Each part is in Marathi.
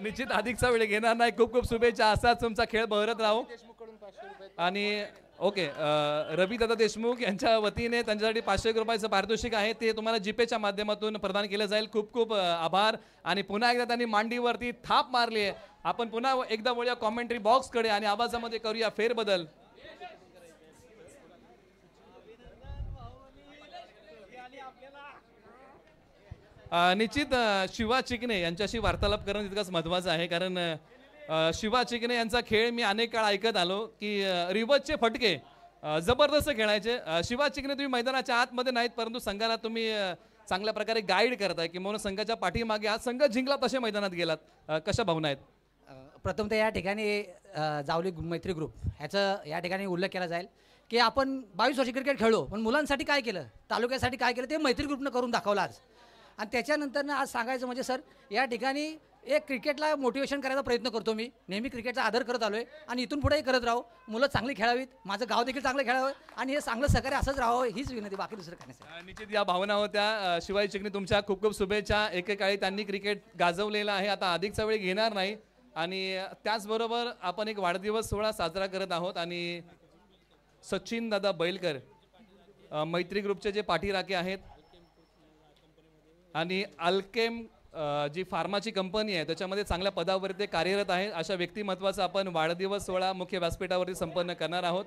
निश्चित अधिकचा वेळ घेणार नाही. खूप खूप शुभेच्छा. असाच तुमचा खेळ बहरत राहू. आणि ओके, रवी दादा देशमुख यांच्या वतीने त्यांच्यासाठी 500 रुपयाचं पारितोषिक आहे, ते तुम्हाला जीपेच्या माध्यमातून प्रदान केलं जाईल. खूप खूप आभार. आणि पुन्हा एकदा त्यांनी मांडीवरती थाप मारली आहे. आपण पुन्हा एकदा वळूया कॉमेंट्री बॉक्सकडे आणि आवाजामध्ये करूया फेरबदल. निश्चित शिवा चिकणे यांच्याशी वार्तालाप करणं तितकंच महत्त्वाचं आहे, कारण शिवा चिकणे यांचा खेळ मी अनेक काळ ऐकत आलो की रिवर्सचे फटके जबरदस्त खेळायचे. शिवा चिकणे तुम्ही मैदानाच्या आतमध्ये नाहीत, परंतु संघाला तुम्ही चांगल्या प्रकारे गाईड करताय, किंवा संघाच्या पाठीमागे आज संघ जिंकला तसे मैदानात गेलात. कशा भावना आहेत? प्रथमतः या ठिकाणी जावली मैत्री ग्रुप ह्याचं या ठिकाणी उल्लेख केला जाईल की आपण 22 वर्ष क्रिकेट खेळलो, पण मुलांसाठी काय केलं, तालुक्यासाठी काय केलं ते मैत्री ग्रुपनं करून दाखवलं आज. आणि त्याच्यानंतर आज सांगायचं म्हणजे सर, या ठिकाणी एक क्रिकेटला मोटिवेशन करायचा प्रयत्न करतो मी. नेहमी क्रिकेटचा आदर करत आलो आहे आणि इथून पुढेही करत राहू. मुलं चांगली खेळावीत, माझं गाव देखील चांगलं खेळावं आणि हे चांगलं सहकार्य असंच राहावं हीच विनंती, बाकी दुसरं काय नाही. निश्चित या भावना होत्या. शिवाजी चिकणे तुमच्या खूप खूप शुभेच्छा. एकेकाळी त्यांनी क्रिकेट गाजवलेलं आहे, आता अधिकचा वेळ घेणार नाही. आणि त्याचबरोबर आपण एक वाढदिवस सोहळा साजरा करत आहोत आणि सचिन दादा बैलकर मैत्री ग्रुपचे जे पाठीराखे आहेत आणि अल्केम जी फार्माची कंपनी आहे त्याच्यामध्ये चांगल्या पदावर ते कार्यरत आहे, अशा व्यक्तिमत्वाचा आपण वाढदिवस सोहळा मुख्य व्यासपीठावरती संपन्न करणार आहोत.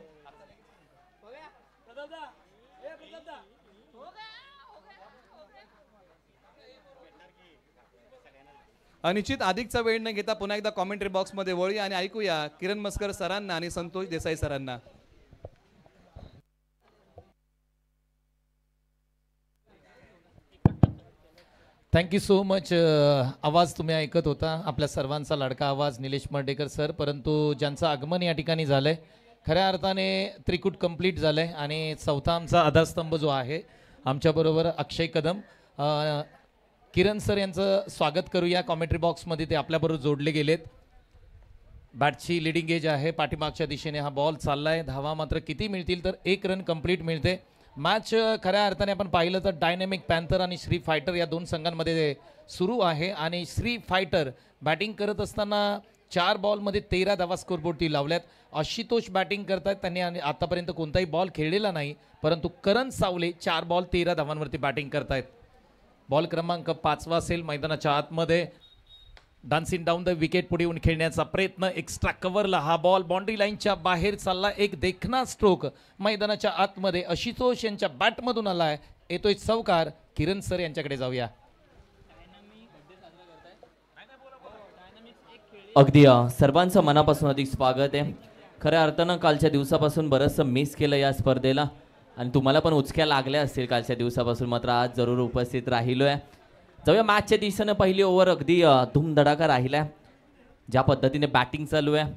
निश्चित अधिकचा वेळ न घेता पुन्हा एकदा कॉमेंट्री बॉक्समध्ये वळूया आणि ऐकूया किरण मस्कर सरांना आणि संतोष देसाई सरांना. Thank you so much. आवाज तुम्ही ऐकत होता, आपल्या सर्वांचा लाडका आवाज निलेश मर्डेकर सर, परंतु ज्यांचं आगमन या ठिकाणी झालंय, खऱ्या अर्थाने त्रिकूट कंप्लीट झालंय आणि चौथा आमचा आधारस्तंभ जो आहे आमच्याबरोबर अक्षय कदम. किरण सर यांचं स्वागत करूया कॉमेंट्री बॉक्समध्ये, ते आपल्याबरोबर जोडले गेलेत. बॅटची लिडिंग एज आहे, पाठीमागच्या दिशेने हा बॉल चाललाय. धावा मात्र किती मिळतील तर 1 रन कंप्लीट मिळते. मॅच खऱ्या अर्थाने आपण पाहिलं तर डायनॅमिक पॅन्थर आणि श्री फायटर या दोन संघांमध्ये सुरू आहे आणि श्री फायटर बॅटिंग करत असताना 4 बॉलमध्ये 13 धावा स्कोरबोर्डती लावल्यात. आशुतोष बॅटिंग करतायत, त्यांनी आतापर्यंत कोणताही बॉल खेळलेला नाही, परंतु करण सावले 4 बॉल 13 धावांवरती बॅटिंग करतायत. बॉल क्रमांक 5 असेल मैदानाच्या आतमध्ये. डान्सिंग डाऊन द विकेट पुढे येऊन खेळण्याचा प्रयत्न, एक्स्ट्रा कव्हरला हा बॉल बाउंड्री लाईनच्या बाहेर चालला. एक देखणा स्ट्रोक मैदानाच्या आतमध्ये आशुतोष यांच्या बॅटमधून आलाय. येतोय चौकार. किरण सर यांच्याकडे जाऊया. अगदी सर्वांचं मनापासून अधिक स्वागत आहे. खऱ्या अर्थानं कालच्या दिवसापासून बरंचसं मिस केलं या स्पर्धेला आणि तुम्हाला पण उचक्या लागल्या असतील कालच्या दिवसापासून, मात्र आज जरूर उपस्थित राहिलोय. जाऊया मॅचच्या दिशेनं. पहिली ओव्हर अगदी धूमधडाका राहिला. ज्या पद्धतीने बॅटिंग चालू आहे,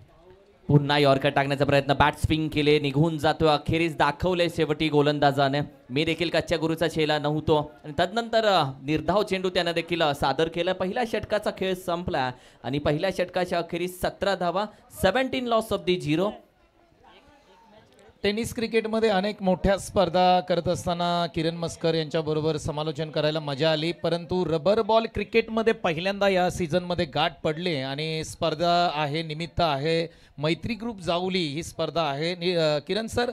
पुन्हा यॉर्कर टाकण्याचा प्रयत्न, बॅट स्विंग केले, निघून जातो, अखेरीस दाखवले शेवटी गोलंदाजाने. मी देखील कच्च्या गुरुचा चेला नव्हतो आणि तदनंतर निर्धाव चेंडू त्यानं देखील सादर केला. पहिल्या षटकाचा खेळ संपला आणि पहिल्या षटकाच्या अखेरीस 17 धावा, 17 लॉस ऑफ दी 0. टेनिस क्रिकेटमध्ये अनेक मोठ्या स्पर्धा करत असताना किरण मस्कर यांच्याबरोबर समालोचन करायला मजा आली, परंतु रबर बॉल क्रिकेटमध्ये पहिल्यांदा या सीझनमध्ये गाठ पडले आणि स्पर्धा आहे, निमित्त आहे मैत्री ग्रुप जावली ही स्पर्धा आहे. किरण सर,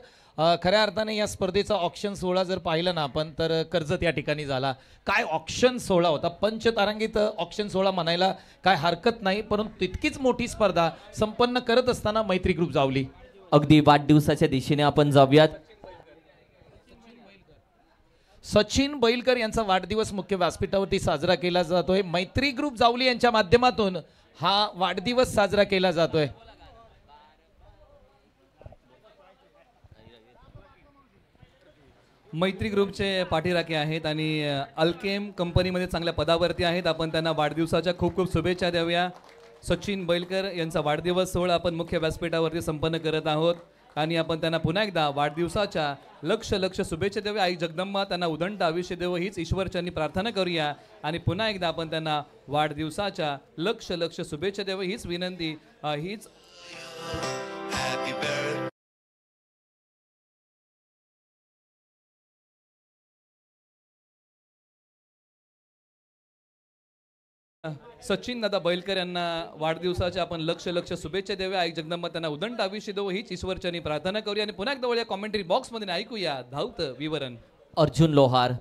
खऱ्या अर्थाने या स्पर्धेचा ऑक्शन सोहळा जर पाहिला ना आपण तर कर्जत या ठिकाणी झाला. काय ऑक्शन सोहळा होता, पंचतारांगित ऑक्शन सोहळा म्हणायला काय हरकत नाही, परंतु तितकीच मोठी स्पर्धा संपन्न करत असताना मैत्री ग्रुप जावली. अगदी वाढदिवसाच्या दिशेने आपण जाऊयात. सचिन बैलकर यांचा वाढदिवस मुख्य व्यासपीठावरती साजरा केला जातोय. मैत्री ग्रुप जावली यांच्या माध्यमातून हा वाढदिवस साजरा केला जातोय. मैत्री ग्रुपचे पाठीराखे आहेत आणि अल्केम कंपनीमध्ये चांगल्या पदावरती आहेत. आपण त्यांना वाढदिवसाच्या खूप खूप शुभेच्छा देऊया. सचिन बैलकर यांचा वाढदिवस सोहळा आपण मुख्य व्यासपीठावरती संपन्न करत आहोत आणि आपण त्यांना पुन्हा एकदा वाढदिवसाच्या लक्ष शुभेच्छा देऊया. आई जगदंबा त्यांना उदंड आयुष्य देव हीच ईश्वरचरणी प्रार्थना करूया आणि पुन्हा एकदा आपण त्यांना वाढदिवसाच्या लक्ष शुभेच्छा देव हीच विनंती, हीच सचिन दादा बैलकर यांना वाढदिवसाच्या आपण लक्ष शुभेच्छा देऊया. आई जगदंबा त्यांना उदंड आयुष्य देवो हीच ईश्वरचरणी प्रार्थना करूया आणि पुन्हा एकदा वळूया कॉमेंट्री बॉक्समध्ये ऐकूया धावतं विवरण. अर्जुन लोहार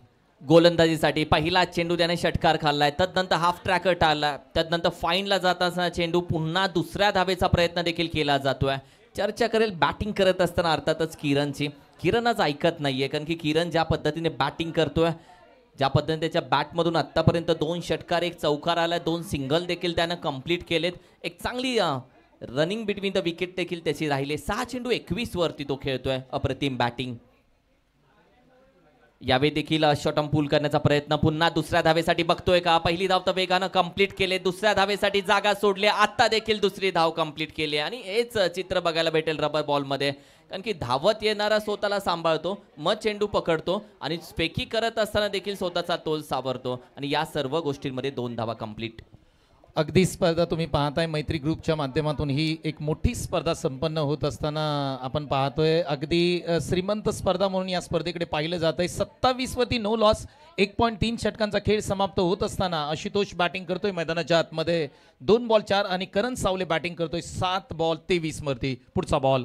गोलंदाजीसाठी पहिला चेंडू त्याने षटकार खाल्लाय, तदनंतर हाफ ट्रॅकर टाळलाय, तदनंतर फाईनला जात असताना चेंडू पुन्हा दुसऱ्या धावेचा प्रयत्न देखील केला जातोय. चर्चा करेल बॅटिंग करत असताना अर्थातच किरणची. किरणच ऐकत नाहीये, कारण की किरण ज्या पद्धतीने बॅटिंग करतोय, ज्या पद्धतीने त्याच्या बॅटमधून आत्तापर्यंत 2 षटकार 1 चौकार आला, 2 सिंगल देखील त्यानं कंप्लीट केलेत. एक चांगली रनिंग बिटवीन द विकेट देखील त्याची राहिली. 6 चेंडू 21 वरती तो खेळतोय. अप्रतिम बॅटिंग. यावेळी देखील शॉटम पूल करण्याचा प्रयत्न पुन्हा दुसऱ्या धावेसाठी बघतोय का? पहिली धाव तर वेगानं कंप्लीट केले, दुसऱ्या धावेसाठी जागा सोडली, आता देखील दुसरी धाव कंप्लीट केली. आणि हेच चित्र बघायला भेटेल रबर बॉलमध्ये, कारण की धावत येणारा स्वतःला सांभाळतो, मग चेंडू पकडतो आणि स्पेकी करत असताना देखील स्वतःचा तोल सावरतो आणि या सर्व गोष्टींमध्ये 2 धावा कंप्लीट. अगदी स्पर्धा तुम्ही पाहताय मैत्री ग्रुपच्या माध्यमातून ही एक मोठी स्पर्धा संपन्न होत असताना आपण पाहतोय. अगदी श्रीमंत स्पर्धा म्हणून या स्पर्धेकडे पाहिलं जात आहे. 27 वरती नो लॉस, 1.3 षटकांचा खेळ समाप्त होत असताना आशुतोष बॅटिंग करतोय मैदानाच्या आतमध्ये. 2 बॉल 4 आणि करण सावले बॅटिंग करतोय 7 बॉल 23 वरती. पुढचा बॉल,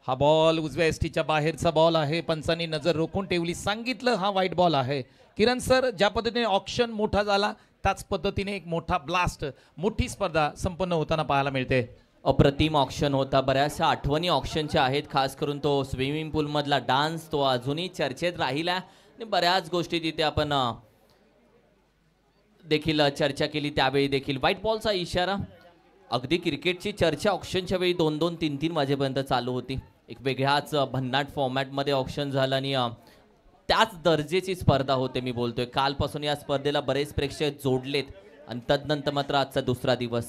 हा बॉल उजव्या एसटीच्या बाहेरचा बॉल आहे. पंचांनी नजर रोखून ठेवली, सांगितलं हा वाईट बॉल आहे. किरण सर, ज्या पद्धतीने ऑक्शन मोठा झाला त्याच पद्धतीने एक मोठा ब्लास्ट, मोठी स्पर्धा संपन्न होताना पाहायला मिळते. अप्रतिम ऑक्शन होता. बऱ्याचशा आठवणी ऑक्शनच्या आहेत, खास करून तो स्विमिंग पूल मधला डान्स तो अजूनही चर्चेत राहिला आणि बऱ्याच गोष्टी तिथे आपण देखील चर्चा केली. त्यावेळी देखील व्हाईट बॉलचा इशारा. अगदी क्रिकेटची चर्चा ऑक्शनच्या वेळी 2-2, 3-3 वाजेपर्यंत चालू होती. एक वेगळ्याच भन्नाट फॉर्मॅटमध्ये ऑक्शन झालं आणि त्याच दर्जेची स्पर्धा होते. मी बोलतोय कालपासून या स्पर्धेला बरेच प्रेक्षक जोडलेत आणि तदनंतर मात्र आजचा दुसरा दिवस.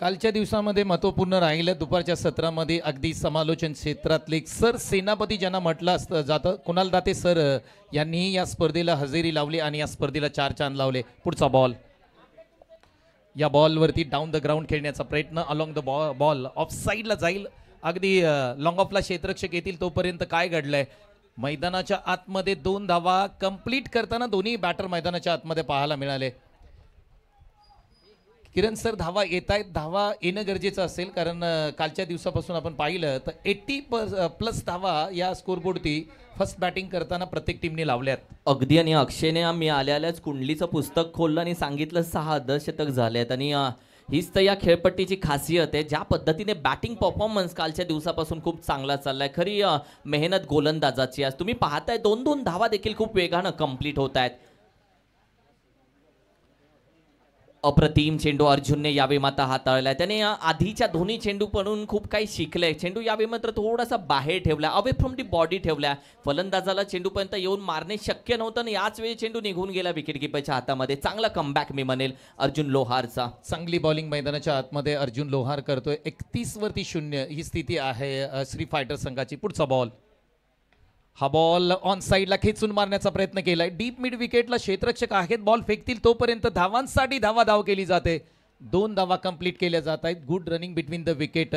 कालच्या दिवसामध्ये महत्त्वपूर्ण राहिलं दुपारच्या सत्रामध्ये अगदी समालोचन क्षेत्रातले सर सेनापती ज्यांना म्हटलं असतं जातं, कुणाल दाते सर यांनीही या स्पर्धेला हजेरी लावली आणि या स्पर्धेला 4 चांद लावले. पुढचा बॉल, या बॉलवरती डाऊन द ग्राउंड खेळण्याचा प्रयत्न, अलॉंग द बॉल ऑफ साईडला जाईल. अगदी लॉंग ऑफला क्षेत्ररक्षक येतील तोपर्यंत काय घडलंय? मैदानाच्या आतमध्ये 2 धावा कंप्लीट करताना दोन्ही बॅटर मैदानाच्या आतमध्ये पाहायला मिळाले. किरण सर, धावा येत आहेत, धावा येणं गरजेचं असेल, कारण कालच्या दिवसापासून आपण पाहिलं तर 80+ धावा या स्कोरबोर्डती फर्स्ट बॅटिंग करताना प्रत्येक टीमने लावल्यात. अगदी. आणि अक्षयने मी आल्याच कुंडलीचं पुस्तक खोललं आणि सांगितलं 6 अर्धशतक झालेत आणि हीच तर या खेळपट्टीची खासियत आहे. ज्या पद्धतीने बॅटिंग परफॉर्मन्स कालच्या दिवसापासून खूप चांगला चाललाय. खरी मेहनत गोलंदाजाची. आज तुम्ही पाहताय 2-2 धावा देखील खूप वेगानं कंप्लीट होत आहेत. अप्रतिम चेंडू अर्जुनने यावेळी मात्र हाताळलाय. त्याने आधीच्या दोन्ही चेंडूकडून खूप काही शिकलंय. चेंडू यावेळी मात्र थोडासा बाहेर ठेवला, अवे फ्रॉम दी बॉडी ठेवला. फलंदाजाला चेंडूपर्यंत येऊन मारणे शक्य नव्हतं आणि याच वेळी चेंडू निघून गेला विकेटकीपरच्या हातामध्ये. चांगला कमबॅक मी म्हणेल अर्जुन लोहारचा. चांगली बॉलिंग मैदानाच्या आतमध्ये अर्जुन लोहार करतोय. 31 वरती 0 ही स्थिती आहे श्री फायटर संघाची. पुढचा बॉल, हा बॉल ऑन साईडला खेचून मारण्याचा प्रयत्न केलाय. डीप मिड विकेटला क्षेत्ररक्षक आहेत, बॉल फेकतील तोपर्यंत धावांसाठी धाव केली जाते. 2 धावा कंप्लीट केल्या जात आहेत. Good running between the wicket.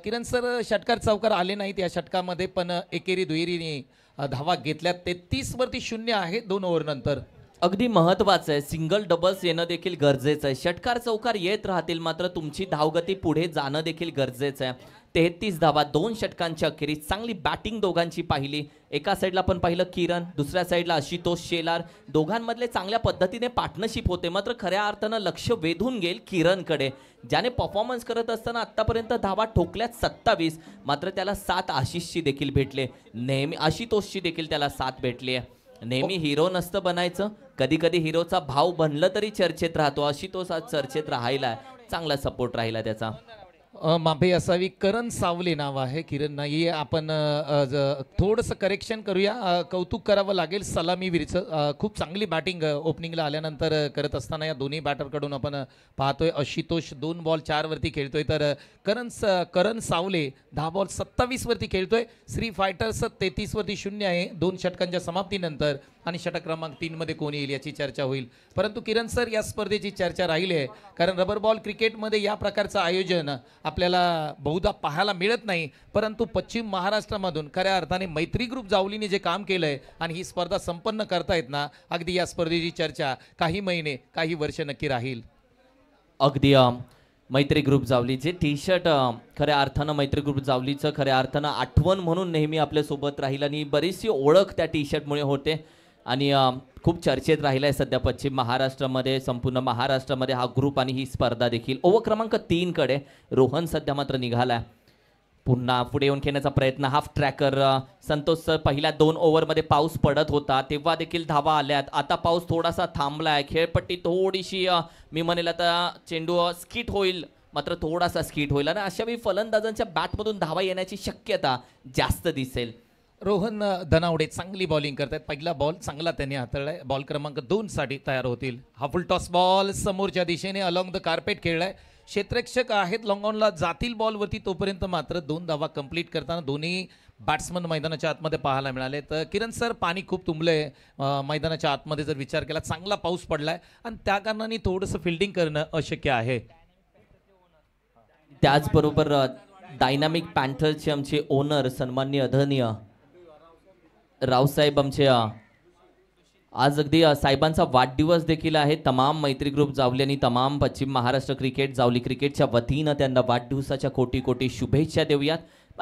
Kiran sir, षटकार चौकार आले नाहीत या षटकामध्ये, पण एकेरी दुहेरीने धावा घेतल्या. 33 वरती 0 आहे 2 ओव्हर नंतर. अगदी महत्वाचं आहे. सिंगल डबल्स येणं देखील गरजेचं आहे. षटकार चौकार येत राहतील, मात्र तुमची धावगती पुढे जाणं देखील गरजेचं आहे. 33 धावा 2 षटकांच्या अखेरीस. चांगली बॅटिंग दोघांची पाहिली. एका साईडला पण पाहिलं किरण, दुसऱ्या साईडला आशुतोष शेलार. दोघांमधले चांगल्या पद्धतीने पार्टनरशिप होते. मात्र खऱ्या अर्थानं लक्ष वेधून गेल किरणकडे, ज्याने परफॉर्मन्स करत असताना आतापर्यंत धावा ठोकल्यात 27, मात्र त्याला 7 आशिषची देखील भेटले. नेहमी आशुतोषची देखील त्याला 7 भेटली आहे. नेहमी हिरो नसतं बनायचं, कधी कधी हिरोचा भाव बनलं तरी चर्चेत राहतो. आशुतोष आज चर्चेत राहिला, चांगला सपोर्ट राहिला त्याचा. माफी असावी, करण सावले नाव आहे, किरण नाही. आपण थोडंसं करेक्शन करूया. कौतुक करावं लागेल सलामीवीरचं. खूप चांगली बॅटिंग ओपनिंगला आल्यानंतर करत असताना या दोन्ही बॅटरकडून आपण पाहतोय. आशुतोष 2 बॉल 4 वरती खेळतोय, तर करण सावले 10 बॉल 27 वरती खेळतोय. श्री फायटर्स 33 वरती 0 आहे 2 षटकांच्या समाप्तीनंतर. आणि षटक क्रमांक 3 मध्ये कोण येईल याची चर्चा होईल. परंतु किरण सर, या स्पर्धेची चर्चा राहिली आहे, कारण रबर बॉल क्रिकेटमध्ये या प्रकारचं आयोजन आपल्याला बहुधा पाहायला मिळत नाही. परंतु पश्चिम महाराष्ट्रामधून खऱ्या अर्थाने मैत्री ग्रुप जावलीने जे काम केलंय आणि ही स्पर्धा संपन्न करतायत ना, अगदी या स्पर्धेची चर्चा काही महिने काही वर्ष नक्की राहील. अगदी मैत्री ग्रुप जावली जे टी शर्ट खऱ्या अर्थानं मैत्री ग्रुप जावलीचं खऱ्या अर्थानं आठवण म्हणून नेहमी आपल्यासोबत राहील आणि बरीचशी ओळख त्या टी शर्टमुळे होते आणि खूप चर्चेत राहिला आहे सध्या पश्चिम महाराष्ट्रामध्ये, संपूर्ण महाराष्ट्रामध्ये हा ग्रुप आणि ही स्पर्धा देखील. ओव्हर क्रमांक 3 कडे रोहन सध्या मात्र निघाला आहे. पुन्हा पुढे येऊन खेळण्याचा प्रयत्न. हाफ ट्रॅकर संतोष सर, पहिल्या 2 ओव्हरमध्ये पाऊस पडत होता तेव्हा देखील धावा आल्यात. आता पाऊस थोडासा थांबलाय, खेळपट्टी थोडीशी मी म्हणेल आता चेंडू स्किट होईल, मात्र थोडासा स्किट होईल आणि अशा वेळी फलंदाजांच्या बॅटमधून धावा येण्याची शक्यता जास्त दिसेल. रोहन धनावडे चांगली बॉलिंग करतात. पहिला बॉल चांगला त्यांनी हाताळलाय. बॉल क्रमांक 2 साठी तयार होतील. हा फुल टॉस बॉल समोरच्या दिशेने अलॉंग द कार्पेट खेळलाय. क्षेत्ररक्षक आहेत लॉंग ऑनला, जातील बॉलवरती तोपर्यंत मात्र 2 धावा कंप्लीट करताना दोन्ही बॅट्समन मैदानाच्या आतमध्ये पाहायला मिळाले. तर किरण सर, पाणी खूप तुंबलंय मैदानाच्या आतमध्ये जर विचार केला, चांगला पाऊस पडलाय आणि त्या कारणाने थोडंसं फिल्डिंग करणं अशक्य आहे. त्याचबरोबर डायनामिक पॅन्थरचे आमचे ओनर सन्माननीय आदरणीय रावसाहेब आमचे आज अगदी साहेबांचा वाढदिवस देखील आहे. तमाम मैत्री ग्रुप जावली आणि तमाम पश्चिम महाराष्ट्र क्रिकेट जावली क्रिकेटच्या वतीनं त्यांना वाढदिवसाच्या कोटी कोटी शुभेच्छा देऊयात.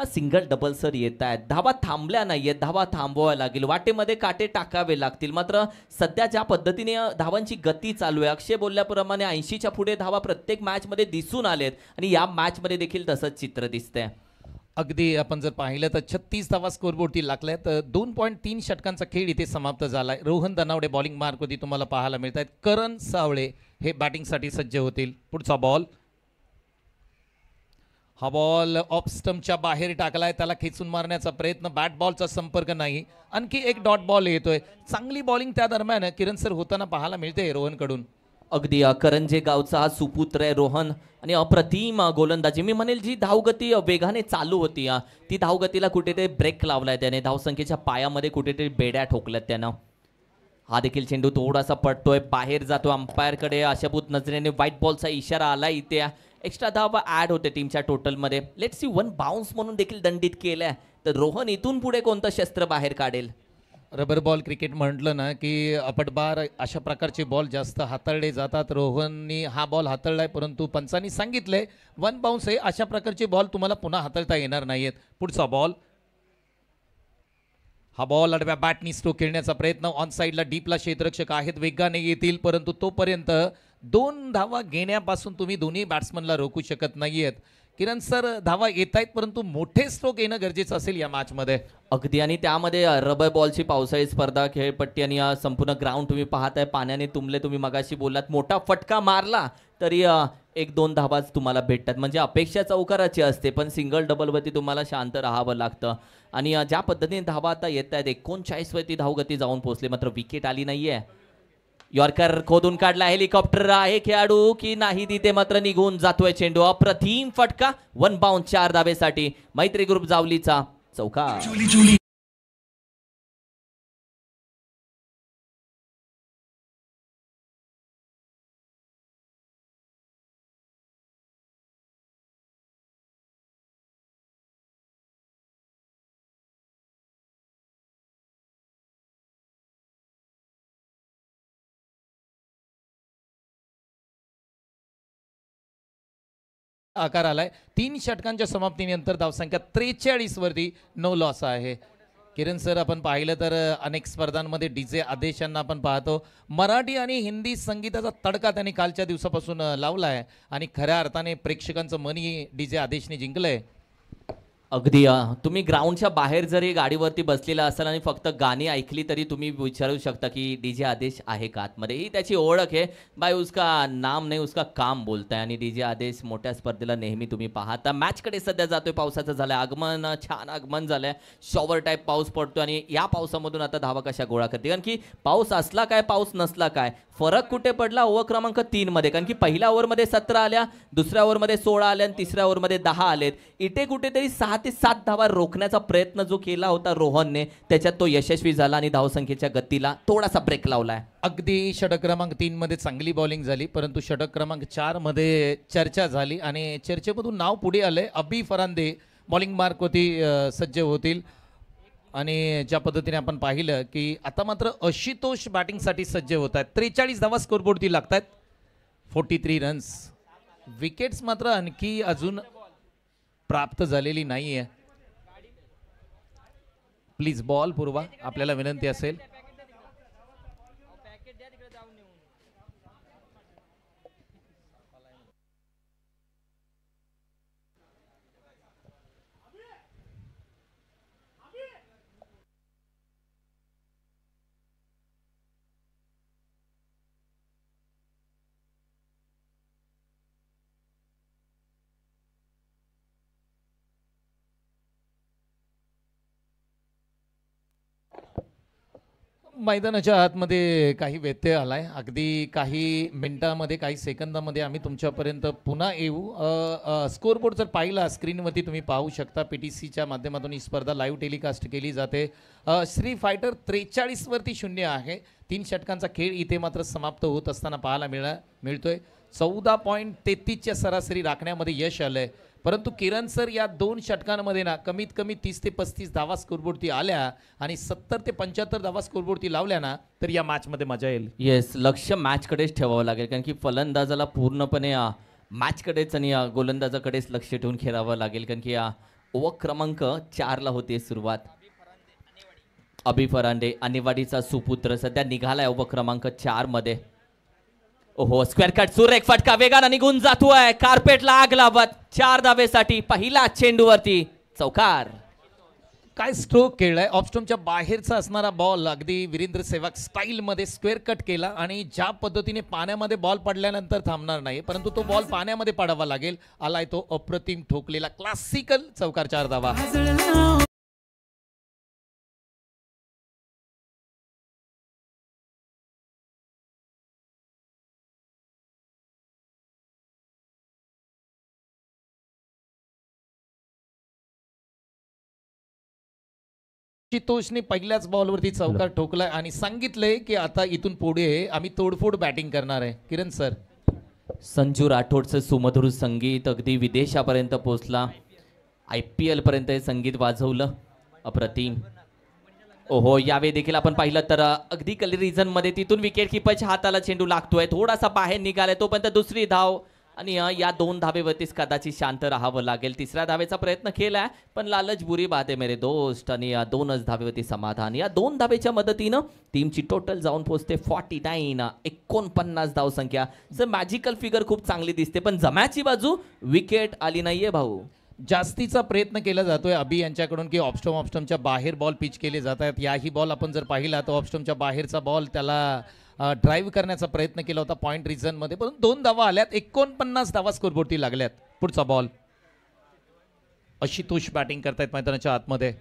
सिंगल डबल सर येत आहेत, धावा थांबल्या नाहीयेत, धावा थांबवाव्या लागेल, वाटेमध्ये काटे टाकावे लागतील. मात्र सध्या ज्या पद्धतीने धावांची गती चालू आहे, अक्षय बोलल्याप्रमाणे 80च्या पुढे धावा प्रत्येक मॅचमध्ये दिसून आलेत आणि या मॅचमध्ये देखील तसंच चित्र दिसतंय. अगदी आपण जर पाहिलं तर 36 धावा स्कोरबोर्डती लागल्या. तर 2.3 षटकांचा खेळ इथे समाप्त झालाय. रोहन धनावडे बॉलिंग मार्कवरती तुम्हाला पाहायला मिळत आहेत. करण सावळे हे बॅटिंगसाठी सज्ज होतील. पुढचा बॉल, हा बॉल ऑफ स्टंपच्या बाहेर टाकलाय, त्याला खेचून मारण्याचा प्रयत्न, बॅट बॉलचा संपर्क नाही. आणखी एक डॉट बॉल येतोय. चांगली बॉलिंग त्या दरम्यान किरण सर होताना पाहायला मिळते रोहनकडून. अगदी करंजे गावचा हा सुपुत्र आहे रोहन आणि अप्रतिम गोलंदाजी. मी म्हणेल जी धावगती वेगाने चालू होती ती धावगतीला कुठेतरी ब्रेक लावलाय त्याने. धावसंख्येच्या पायामध्ये कुठेतरी बेड्या ठोकल्यात त्यानं. हा देखील चेंडू थोडासा पडतोय, बाहेर जातो अंपायरकडे. अशाभूत नजरेने व्हाईट बॉलचा इशारा आला. इथे एक्स्ट्रा धावा ऍड होते टीमच्या टोटलमध्ये. लेट्स सी, 1 बाउन्स म्हणून देखील दंडित केलाय. तर रोहन इथून पुढे कोणतं शस्त्र बाहेर काढेल? रबर बॉल क्रिकेट म्हटलं ना की अपटबार अशा प्रकारचे बॉल जास्त हाताळले जातात. रोहननी हा बॉल हाताळलाय, परंतु पंचांनी सांगितलंय 1 बाउन्स आहे, अशा प्रकारचे बॉल तुम्हाला पुन्हा हाताळता येणार नाहीयेत. पुढचा बॉल, हा बॉल आडव्या बॅटनी स्ट्रोक खेळण्याचा प्रयत्न. ऑन साईडला डीपला क्षेत्ररक्षक आहेत, वेगाने येतील, परंतु तोपर्यंत 2 धावा घेण्यापासून तुम्ही दोन्ही बॅट्समनला रोखू शकत नाहीयेत. किरण सर, धावा येत आहेत, परंतु मोठे स्ट्रोक येणं गरजेचं असेल या मॅचमध्ये. अगदी, आणि त्यामध्ये रबर बॉलची पावसाळी स्पर्धा, खेळपट्टी आणि संपूर्ण ग्राउंड तुम्ही पाहताय पाण्याने तुंबले. तुम्ही मगाशी बोललात मोठा फटका मारला तरी 1-2 धावाच तुम्हाला भेटतात. म्हणजे अपेक्षा चौकाराची असते, पण सिंगल डबलवरती तुम्हाला शांत राहावं लागतं. आणि ज्या पद्धतीने धावा आता येत आहेत, 39 वरती धावगती जाऊन पोहोचले, मात्र विकेट आली नाहीये. यॉर्कर खोदून काढला, हेलिकॉप्टर आहे खेळाडू की नाही, तिथे मात्र निघून जातोय चेंडू. अप्रतिम फटका, 1 बाउन्स 4 धावेसाठी मैत्री ग्रुप जावलीचा चौकार. आकार आलाय. 3 षटकांच्या समाप्तीनंतर धावसंख्या 43 वरती 9 लॉस आहे. किरण सर, आपण पाहिलं तर अनेक स्पर्धांमध्ये डीजे आदेश यांना आपण पाहतो. मराठी आणि हिंदी संगीताचा तडका त्यांनी कालच्या दिवसापासून लावलाय आणि खऱ्या अर्थाने प्रेक्षकांचं मनही डीजे आदेशने जिंकलंय. अगदी, तुम्ही ग्राउंडच्या बाहेर जरी गाडीवरती बसलेला असाल आणि फक्त गाणी ऐकली तरी तुम्ही विचारू शकता की डीजे आदेश आहे का आतमध्ये. ही त्याची ओळख आहे. बाय उसका नाम नाही उसका काम बोलताय. आणि डीजे आदेश मोठ्या स्पर्धेला नेहमी तुम्ही पाहता. मॅचकडे सध्या जातोय. पावसाचं झालंय आगमन, छान आगमन झालंय. शॉवर टाईप पाऊस पडतोय आणि या पावसामधून आता धावा कशा गोळा करते. कारण की पाऊस असला काय, पाऊस नसला काय, फरक कुठे पडला ओव्हर क्रमांक 3 मध्ये. कारण की पहिल्या ओव्हरमध्ये 17 आल्या, दुसऱ्या ओव्हरमध्ये 16 आल्या आणि तिसऱ्या ओव्हरमध्ये 10 आलेत. इथे कुठेतरी 6 ते 7 धावा रोखण्याचा प्रयत्न जो केला होता रोहनने, त्याच्यात तो यशस्वी झाला आणि धावसंख्येच्या गतीला थोडासा ब्रेक लावलाय. अगदी षटक क्रमांक 3 मध्ये चांगली बॉलिंग झाली, परंतु षटक क्रमांक 4 मध्ये चर्चा झाली आणि चर्चेमधून नाव पुढे आलंय. अबी फरांदे बॉलिंग मार्कवरती सज्ज होतील. आणि ज्या पद्धतीने आपण पाहिलं की आता मात्र आशुतोष बॅटिंगसाठी सज्ज होत आहेत. 43 धावा स्कोरबोर्डती लागतात. 43 रन्स विकेट्स मात्र आणखी अजून प्राप्त झालेली नाही आहे. प्लीज बॉल पुरवा, आपल्याला विनंती असेल. मैदानाच्या आतमध्ये काही व्यत्यय आलाय. अगदी काही मिनिटांमध्ये, काही सेकंदामध्ये आम्ही तुमच्यापर्यंत पुन्हा येऊ. स्कोरबोर्ड जर पाहिला स्क्रीनवरती तुम्ही पाहू शकता. PTCच्या माध्यमातून ही स्पर्धा लाईव्ह टेलिकास्ट केली जाते. श्री फायटर 43 वरती 0 आहे. 3 षटकांचा खेळ इथे मात्र समाप्त होत असताना पाहायला मिळतोय. 14.33च्या सरासरी राखण्यामध्ये यश आलंय. परंतु किरण सर या 2 षटकांमध्ये ना कमीत कमी 30 ते 35 धावा स्कोरबोर्डती आल्या आणि 70 ते 75 धावा स्कोरबोर्डती लावल्या ना तर या मॅचमध्ये मजा येईल. येस, लक्ष मॅचकडेच ठेवावं लागेल, कारण की फलंदाजाला पूर्णपणे मॅचकडेच आणि गोलंदाजाकडेच लक्ष ठेवून खेळावं लागेल, कारण की ओव्हर क्रमांक 4ला होते सुरुवात. अभि फरांडे आणेवाडीचा सुपुत्र सध्या निघालाय ओव्हर क्रमांक 4 मध्ये. ओहो, स्क्वेअर कट सुरेख फटका वेगाने निघून जातोय. कार्पेटला आग लावत 4 धावेसाठी पहिला चेंडूवरती चौकार. काय स्ट्रोक खेळलाय. ऑफस्टम्पच्या बाहेरचा असणारा बॉल अगदी वीरेंद्र सेहवाग स्टाईलमध्ये स्क्वेअर कट केला आणि ज्या पद्धतीने पाण्यामध्ये बॉल पडल्यानंतर थांबणार नाही, परंतु तो बॉल पाण्यामध्ये पडावा लागेल. आलाय तो अप्रतिम ठोकलेला क्लासिकल चौकार. 4 धावा. आशुतोषने पहिल्याच बॉलवरती चौकार ठोकलाय आणि सांगितलंय की आता इथून पुढे आम्ही तोडफोड बॅटिंग करणार आहे. किरण सर, संजू राठोडचं सुमधुर संगीत अगदी विदेशापर्यंत पोहोचला. IPL पर्यंत हे संगीत वाजवलं. अप्रतिम. ओहो, यावेळी देखील आपण पाहिलं तर अगदी कली रिझन मध्ये तिथून विकेट किपरच्या हाताला चेंडू लागतोय. थोडासा बाहेर निघालाय, तोपर्यंत दुसरी धाव आणि या 2 धावेवरतीच कदाचित शांत राहावं लागेल. 3ऱ्या धावेचा प्रयत्न केलाय, पण लालच बुरी बात आहे मेरे दोस्त. आणि या 2च धावेवरती समाधान. या 2 धावेच्या मदतीनं टीमची टोटल जाऊन पोहोचते 49 धावसंख्या. जर मॅजिकल फिगर खूप चांगली दिसते, पण जम्याची बाजू विकेट आली नाहीये भाऊ. जास्तीचा प्रयत्न केला जातोय अभि यांच्याकडून की ऑफस्टमच्या बाहेर बॉल पिच केले जात आहेत. याही बॉल आपण जर पाहिला तर ऑफस्टमच्या बाहेरचा बॉल त्याला ड्राईव्ह करण्याचा प्रयत्न केला होता पॉइंट रिझन मध्ये, पण 2 धावा आल्यात. 49 धावा स्कोरबोर्डती लागल्यात. पुढचा बॉल. आशुतोष बॅटिंग करतायत मैदानाच्या आतमध्ये.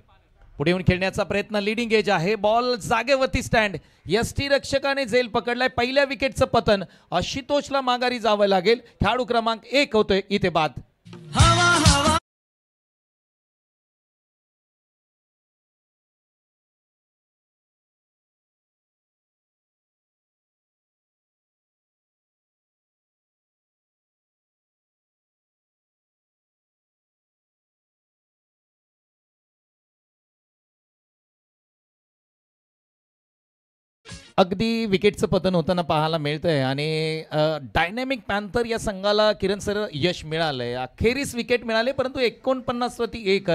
पुढे येऊन खेळण्याचा प्रयत्न. लीडिंग एज आहे. बॉल जागेवरती स्टँड. यष्टी रक्षकाने झेल पकडलाय. पहिल्या विकेटचं पतन. आशुतोषला माघारी जावं लागेल. खेळाडू क्रमांक 1 होतोय इथे बाद. अगदी विकेटचं पतन होताना पाहायला मिळतंय आणि डायनॅमिक पॅन्थर या संघाला किरण सर यश मिळालंय. अखेरीस विकेट मिळाले, परंतु 49 वरती 1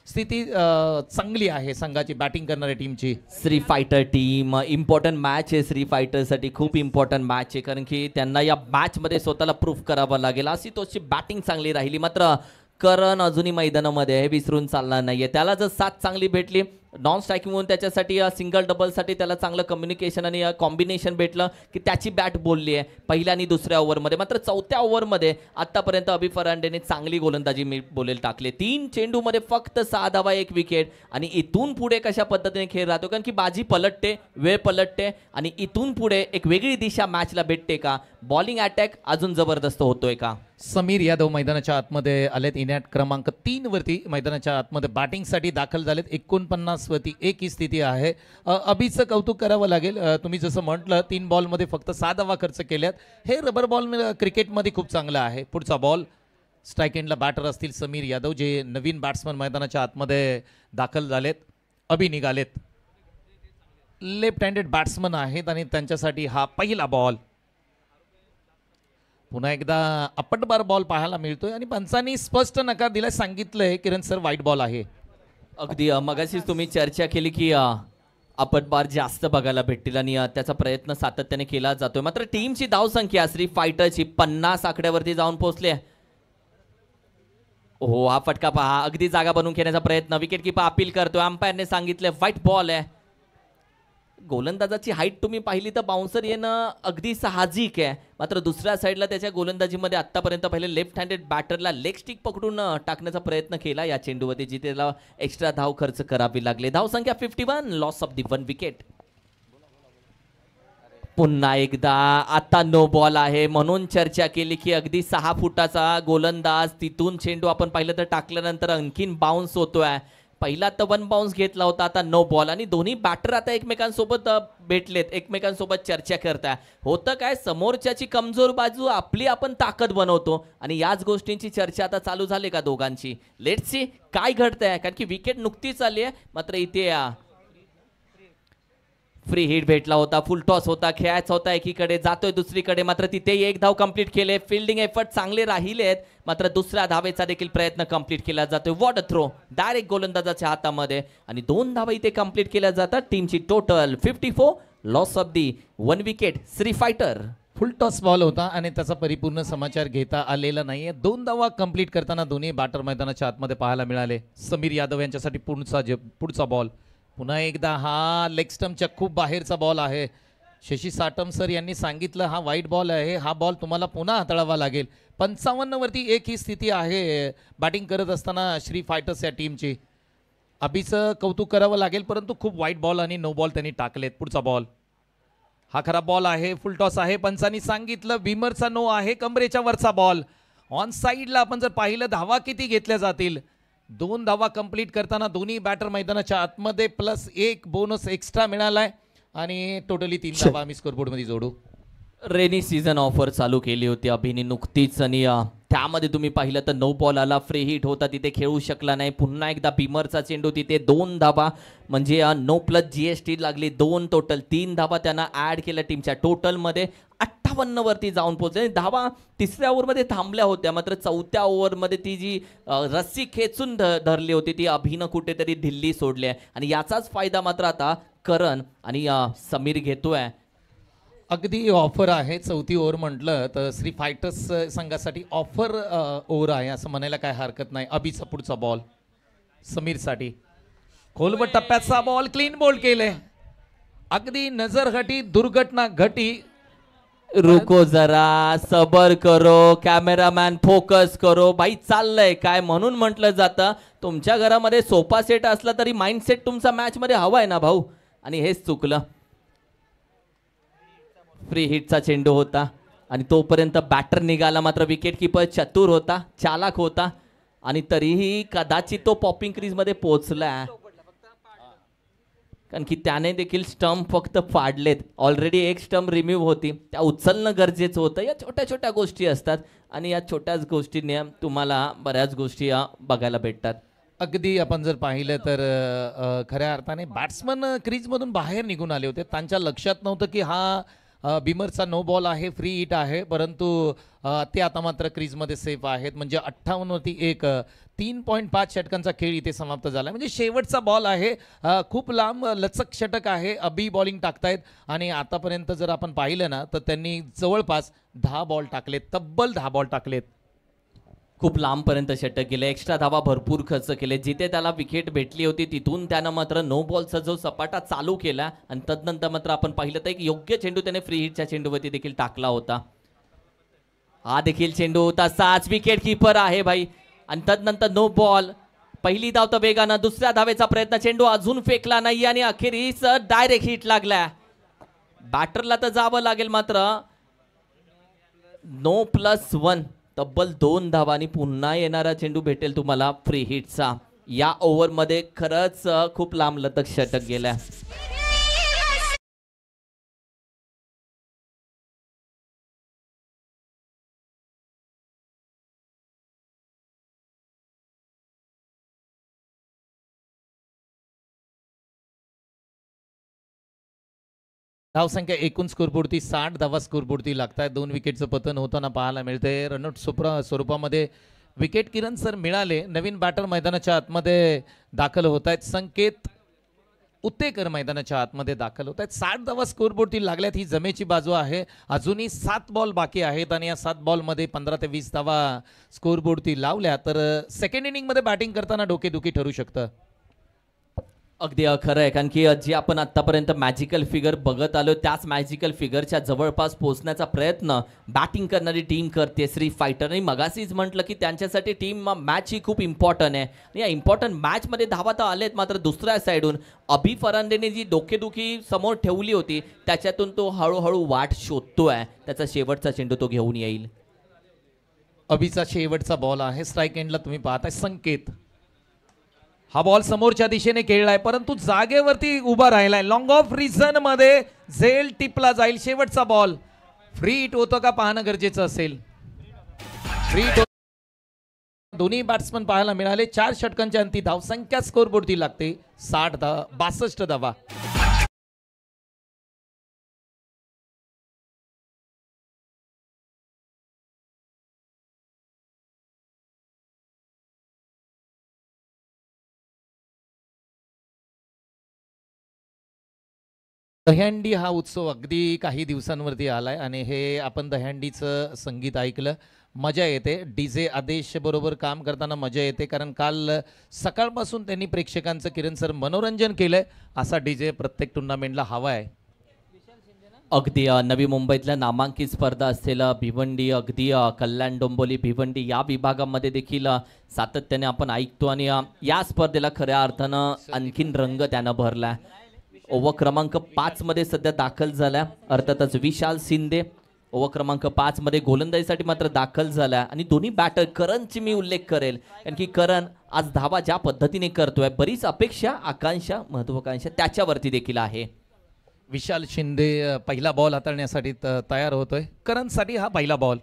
स्थिती चांगली आहे संघाची बॅटिंग करणाऱ्या टीमची. Shri fighter team important match आहे. श्री फायटरसाठी खूप इम्पॉर्टंट मॅच आहे, कारण की त्यांना या मॅचमध्ये स्वतःला प्रूफ करावं लागेल. आशुतोषची बॅटिंग चांगली राहिली, मात्र करण अजूनही मैदानामध्ये आहे, विसरून चालणार नाहीये. त्याला जर साथ चांगली भेटली नॉन स्ट्रायकिंग म्हणून त्याच्यासाठी सिंगल डबलसाठी त्याला चांगलं कम्युनिकेशन आणि कॉम्बिनेशन भेटलं की त्याची बॅट बोलली आहे पहिल्या आणि दुसऱ्या ओव्हरमध्ये. मात्र 4थ्या ओव्हरमध्ये आतापर्यंत अभि फरांडेने चांगली गोलंदाजी बोलेल टाकले. 3 चेंडूमध्ये फक्त 6 धावा 1 विकेट. आणि इथून पुढे कशा पद्धतीने खेळ राहतो, कारण की बाजी पलटते, वेळ पलटते आणि इथून पुढे एक वेगळी दिशा मॅचला भेटते का? बॉलिंग अटॅक अजून जबरदस्त होतोय का? समीर यादव मैदानाच्या आतमध्ये आलेत. इनॅट क्रमांक 3 वरती मैदानाच्या आतमध्ये बॅटिंगसाठी दाखल झालेत. 49 वरती 1 ही स्थिती आहे. अभिचं कौतुक करावं लागेल. तुम्ही जसं म्हटलं 3 बॉलमध्ये फक्त 6 धावा खर्च केल्यात. हे रबर बॉल क्रिकेटमध्ये खूप चांगलं आहे. पुढचा बॉल. स्ट्राईक एंडला बॅटर असतील समीर यादव, जे नवीन बॅट्समन मैदानाच्या आतमध्ये दाखल झालेत. अभि निघालेत. लेफ्ट हँडेड बॅट्समन आहेत आणि त्यांच्यासाठी हा पहिला बॉल. पुन्हा एकदा अपटबार बॉल पाहायला मिळतोय आणि पंचांनी स्पष्ट नकार दिलाय, सांगितलंय किरण सर वाईट बॉल आहे. अगदी मगाशीच तुम्ही चर्चा केली की आपटबार जास्त बघायला भेटतील आणि त्याचा प्रयत्न सातत्याने केला जातोय. मात्र टीमची धावसंख्या श्री फायटरची 50 आकड्यावरती जाऊन पोहोचली आहे. हो, हा फटका पहा, अगदी जागा बनवून खेळण्याचा प्रयत्न, विकेट किपर अपील करतोय, अंपायरने सांगितलंय व्हाईट बॉल आहे. गोलंदाजाची हाईट तुम्ही पाहिली तर बाउन्सर येणं अगदी साहजिक आहे. मात्र दुसऱ्या साईडला त्याच्या गोलंदाजीमध्ये आतापर्यंत पहिले लेफ्ट हँडेड बॅटरला लेग स्टिक पकडून टाकण्याचा प्रयत्न केला या चेंडूवरती, जिथे त्याला एक्स्ट्रा धाव खर्च करावी लागले. धावसंख्या 51, लॉस ऑफ दी 1 विकेट. पुन्हा एकदा आता नो बॉल आहे, म्हणून चर्चा केली की अगदी 6 फुटाचा गोलंदाज, तिथून चेंडू आपण पाहिलं तर टाकल्यानंतर आणखीन बाउन्स होतोय. पहिला तर 1 बाउन्स घेतला होता, आता नो बॉल. आणि दोन्ही बॅटर आता एकमेकांसोबत भेटलेत, एकमेकांसोबत चर्चा करताय. होतं काय, समोरच्याची कमजोर बाजू आपली आपण ताकद बनवतो आणि याच गोष्टींची चर्चा आता चालू झाली का दोघांची. लेट्स सी काय घडतंय, कारण की विकेट नुकतीच आली आहे. मात्र इथे फ्री हिट भेटला होता, फुल टॉस होता, खेळायचा होता, एकीकडे जातोय दुसरीकडे. मात्र तिथे 1 धाव कंप्लीट केले, फिल्डिंग एफर्ट चांगले राहिलेत. मात्र दुसऱ्या धावेचा देखील प्रयत्न कंप्लीट केला जातोय. वॉट अ थ्रो, डायरेक्ट गोलंदाजाच्या हातामध्ये, आणि 2 धावा इथे कंप्लीट केल्या जातात. टीमची total 54, loss of the 1 wicket Shri fighter. Full toss ball होता आणि त्याचा परिपूर्ण समाचार घेता आलेला नाहीये. 2 धावा कंप्लीट करताना दोन्ही बॅटर मैदानाच्या आतमध्ये पाहायला मिळाले. समीर यादव यांच्यासाठी पुढचा बॉल. पुन्हा एकदा हा लेग स्टम्पच्या खूप बाहेरचा बॉल आहे. शशी साटम सर यांनी सांगितलं हा वाईट बॉल आहे, हा बॉल तुम्हाला पुन्हा हाताळावा लागेल. 55 वरती 1 ही स्थिती आहे बॅटिंग करत असताना श्री फायटर्स या टीमची. अभिचं कौतुक करावं लागेल, परंतु खूप वाईट बॉल आणि नो बॉल त्यांनी टाकलेत. पुढचा बॉल, हा खराब बॉल आहे, फुल टॉस आहे. पंचांनी सांगितलं विमरचा नो आहे, कमरेच्या वरचा बॉल. ऑन साईडला आपण जर पाहिलं धावा किती घेतल्या जातील, 2 धावा कंप्लीट करताना दोन्ही बॅटर मैदानाच्या आतमध्ये प्लस 1 बोनस एक्स्ट्रा मिळालाय आणि टोटली 3 धावा आम्ही स्कोरबोर्ड मध्ये जोडू. रेनी सीझन ऑफर चालू केली होती अभिनी नुकतीच, आणि त्यामध्ये तुम्ही पाहिलं तर नो बॉल आला, फ्री हिट होता, तिथे खेळू शकला नाही. पुन्हा एकदा भीमरचा चेंडू, तिथे 2 धावा, म्हणजे नो प्लस GST लागली. 2 टोटल 3 धावा त्यांना ऍड केल्या टीमच्या टोटलमध्ये. 58 वरती जाऊन पोहोचले. धावा तिसऱ्या ओव्हरमध्ये थांबल्या होत्या, मात्र चौथ्या ओव्हरमध्ये ती जी रस्सी खेचून धरली होती ती अभिनं कुठेतरी दिल्ली सोडली आहे, आणि याचाच फायदा मात्र आता करण आणि समीर घेतोय. अगदी ऑफर आहे. चौथी ओव्हर म्हटलं तर श्री फायटर्स संघासाठी ऑफर ओव्हर आहे असं म्हणायला काय हरकत नाही. अभिचा पुढचा बॉल समीरसाठी, खोलवट टप्प्याचा बॉल, क्लीन बोल्ड केले. अगदी नजर घटी, दुर्घटना घटी. रुको जरा, सबर करो, कॅमेरामॅन फोकस करो. बाई चाललंय काय, म्हणून म्हटलं जातं तुमच्या घरामध्ये सोफा सेट असला तरी माइंडसेट तुमचा मॅच मध्ये हवा आहे ना भाऊ, आणि हेच चुकलं. फ्री हिटचा चेंडू होता आणि तोपर्यंत बॅटर निघाला. मात्र विकेट किपर चतुर होता, चालाक होता, आणि तरीही कदाचित तो पॉपिंग क्रीजमध्ये पोहोचला, कारण की त्याने देखील स्टंप फक्त फाडलेत. ऑलरेडी 1 स्टंप रिम्यूव्ह होती, त्या उचलणं गरजेचं होतं. या छोट्या छोट्या गोष्टी असतात आणि या छोट्याच गोष्टीने तुम्हाला बऱ्याच गोष्टी बघायला भेटतात. अगदी आपण जर पाहिलं तर खऱ्या अर्थाने बॅट्समन क्रीजमधून बाहेर निघून आले होते. त्यांच्या लक्षात नव्हतं की हा बिमरचा नो बॉल आहे, फ्री हिट आहे, परंतु ते आता मात्र क्रीजमध्ये सेफ आहेत. म्हणजे 58 वरती 1, 3.5 षटकांचा खेळ इथे समाप्त झाला. म्हणजे शेवटचा बॉल आहे, खूप लांब लचक षटक आहे. अबी बॉलिंग टाकतायत आणि आतापर्यंत जर आपण पाहिलं ना तर त्यांनी जवळपास 10 बॉल टाकलेत, तब्बल 10 बॉल टाकलेत. खूप लांबपर्यंत षटक गेले, एक्स्ट्रा धावा भरपूर खर्च केले. जिथे त्याला विकेट भेटली होती तिथून त्यानं मात्र नो बॉलचा जो सपाटा चालू केला, आणि तदनंतर मात्र आपण पाहिलं तर एक योग्य चेंडू त्याने फ्री हिटच्या चेंडूवरती देखील टाकला होता. हा देखील चेंडू होता, 6 विकेट किपर आहे भाई, आणि तदनंतर नो बॉल. पहिली धाव तर वेगानं, दुसऱ्या धावेचा प्रयत्न, चेंडू अजून फेकला नाही आणि अखेरीस डायरेक्ट हिट लागला. बॅटरला तर जावं लागेल, मात्र नो प्लस 1, तब्बल 2 धावांनी पुन्हा येणारा चेंडू भेटेल तुम्हाला फ्री हिटचा. या ओव्हरमध्ये खरंच खूप लांब लचक षटक गेल्या. धावसंख्या एकूण स्कोरपुरती 60 धावा स्कोरपुरती लागतात. 2 विकेटचं पतन होताना पाहायला मिळते. रनआउट स्वरूपामध्ये विकेट किरण सर मिळाले. नवीन बॅटर मैदानाच्या आतमध्ये दाखल होत आहेत. संकेत उत्तेकर मैदानाच्या आतमध्ये दाखल होत आहेत. 60 धावा स्कोरबोर्डती लागल्यात. ही जमेची बाजू आहे. अजूनही 7 बॉल बाकी आहेत आणि या 7 बॉलमध्ये 15 ते 20 धावा स्कोरबोर्डती लावल्या तर सेकंड इनिंगमध्ये बॅटिंग करताना डोकेदुखी ठरू शकतं. अगदी खरं आहे, कारण की जी आपण आतापर्यंत मॅजिकल फिगर बघत आलो त्याच मॅजिकल फिगरच्या जवळपास पोहोचण्याचा प्रयत्न बॅटिंग करणारी टीम करते. श्री फायटर आणि मगाशीच म्हटलं की त्यांच्यासाठी टीम मॅच ही खूप इम्पॉर्टंट आहे. आणि या इम्पॉर्टंट मॅचमध्ये धावा तर आलेत, मात्र दुसऱ्या साईडून अभि फरांदेने जी डोकेदुखी समोर ठेवली होती त्याच्यातून तो हळूहळू वाट शोधतोय. त्याचा शेवटचा चेंडू तो घेऊन येईल. अभिचा शेवटचा बॉल आहे. स्ट्राईक एंडला तुम्ही पाहताय संकेत. हा बॉल समोरच्या दिशेने खेळलाय परंतु जागेवरती उभा राहिलाय. लॉंग ऑफ रिझन मध्ये झेल टिपला जाईल. शेवटचा बॉल फ्री हिट होतं का पाहणं गरजेचं असेल. फ्री हिट दोन्ही बॅट्समन पाहायला मिळाले. 4 षटकांच्या अंती धावसंख्या स्कोरबोर्डती लागते 62 धावा. दहीहंडी हा उत्सव अगदी काही दिवसांवरती आलाय आणि हे आपण दहीहंडीचं संगीत ऐकलं, मजा येते. डीजे आदेश बरोबर काम करताना मजा येते, कारण काल सकाळपासून त्यांनी प्रेक्षकांचं किरण सर मनोरंजन केलंय. असा डीजे प्रत्येक टुर्नामेंटला हवा आहे. अगदी नवी मुंबईतल्या नामांकित स्पर्धा असलेला भिवंडी, अगदी कल्याण डोंबिवली भिवंडी या विभागामध्ये देखील सातत्याने आपण ऐकतो आणि या स्पर्धेला खऱ्या अर्थानं आणखीन रंग त्यानं भरला. ओव्हर क्रमांक 5 मध्ये सध्या दाखल झाला. अर्थातच विशाल शिंदे ओव्हर क्रमांक 5 मध्ये गोलंदाजीसाठी मात्र दाखल झाला. आणि दोन्ही बॅटर करणची मी उल्लेख करेल, कारण की करण आज धावा ज्या पद्धतीने करतोय बरीच अपेक्षा, आकांक्षा, महत्वाकांक्षा त्याच्यावरती देखील आहे. विशाल शिंदे पहिला बॉल हाताळण्यासाठी तयार होतोय. करणसाठी हा पहिला बॉल.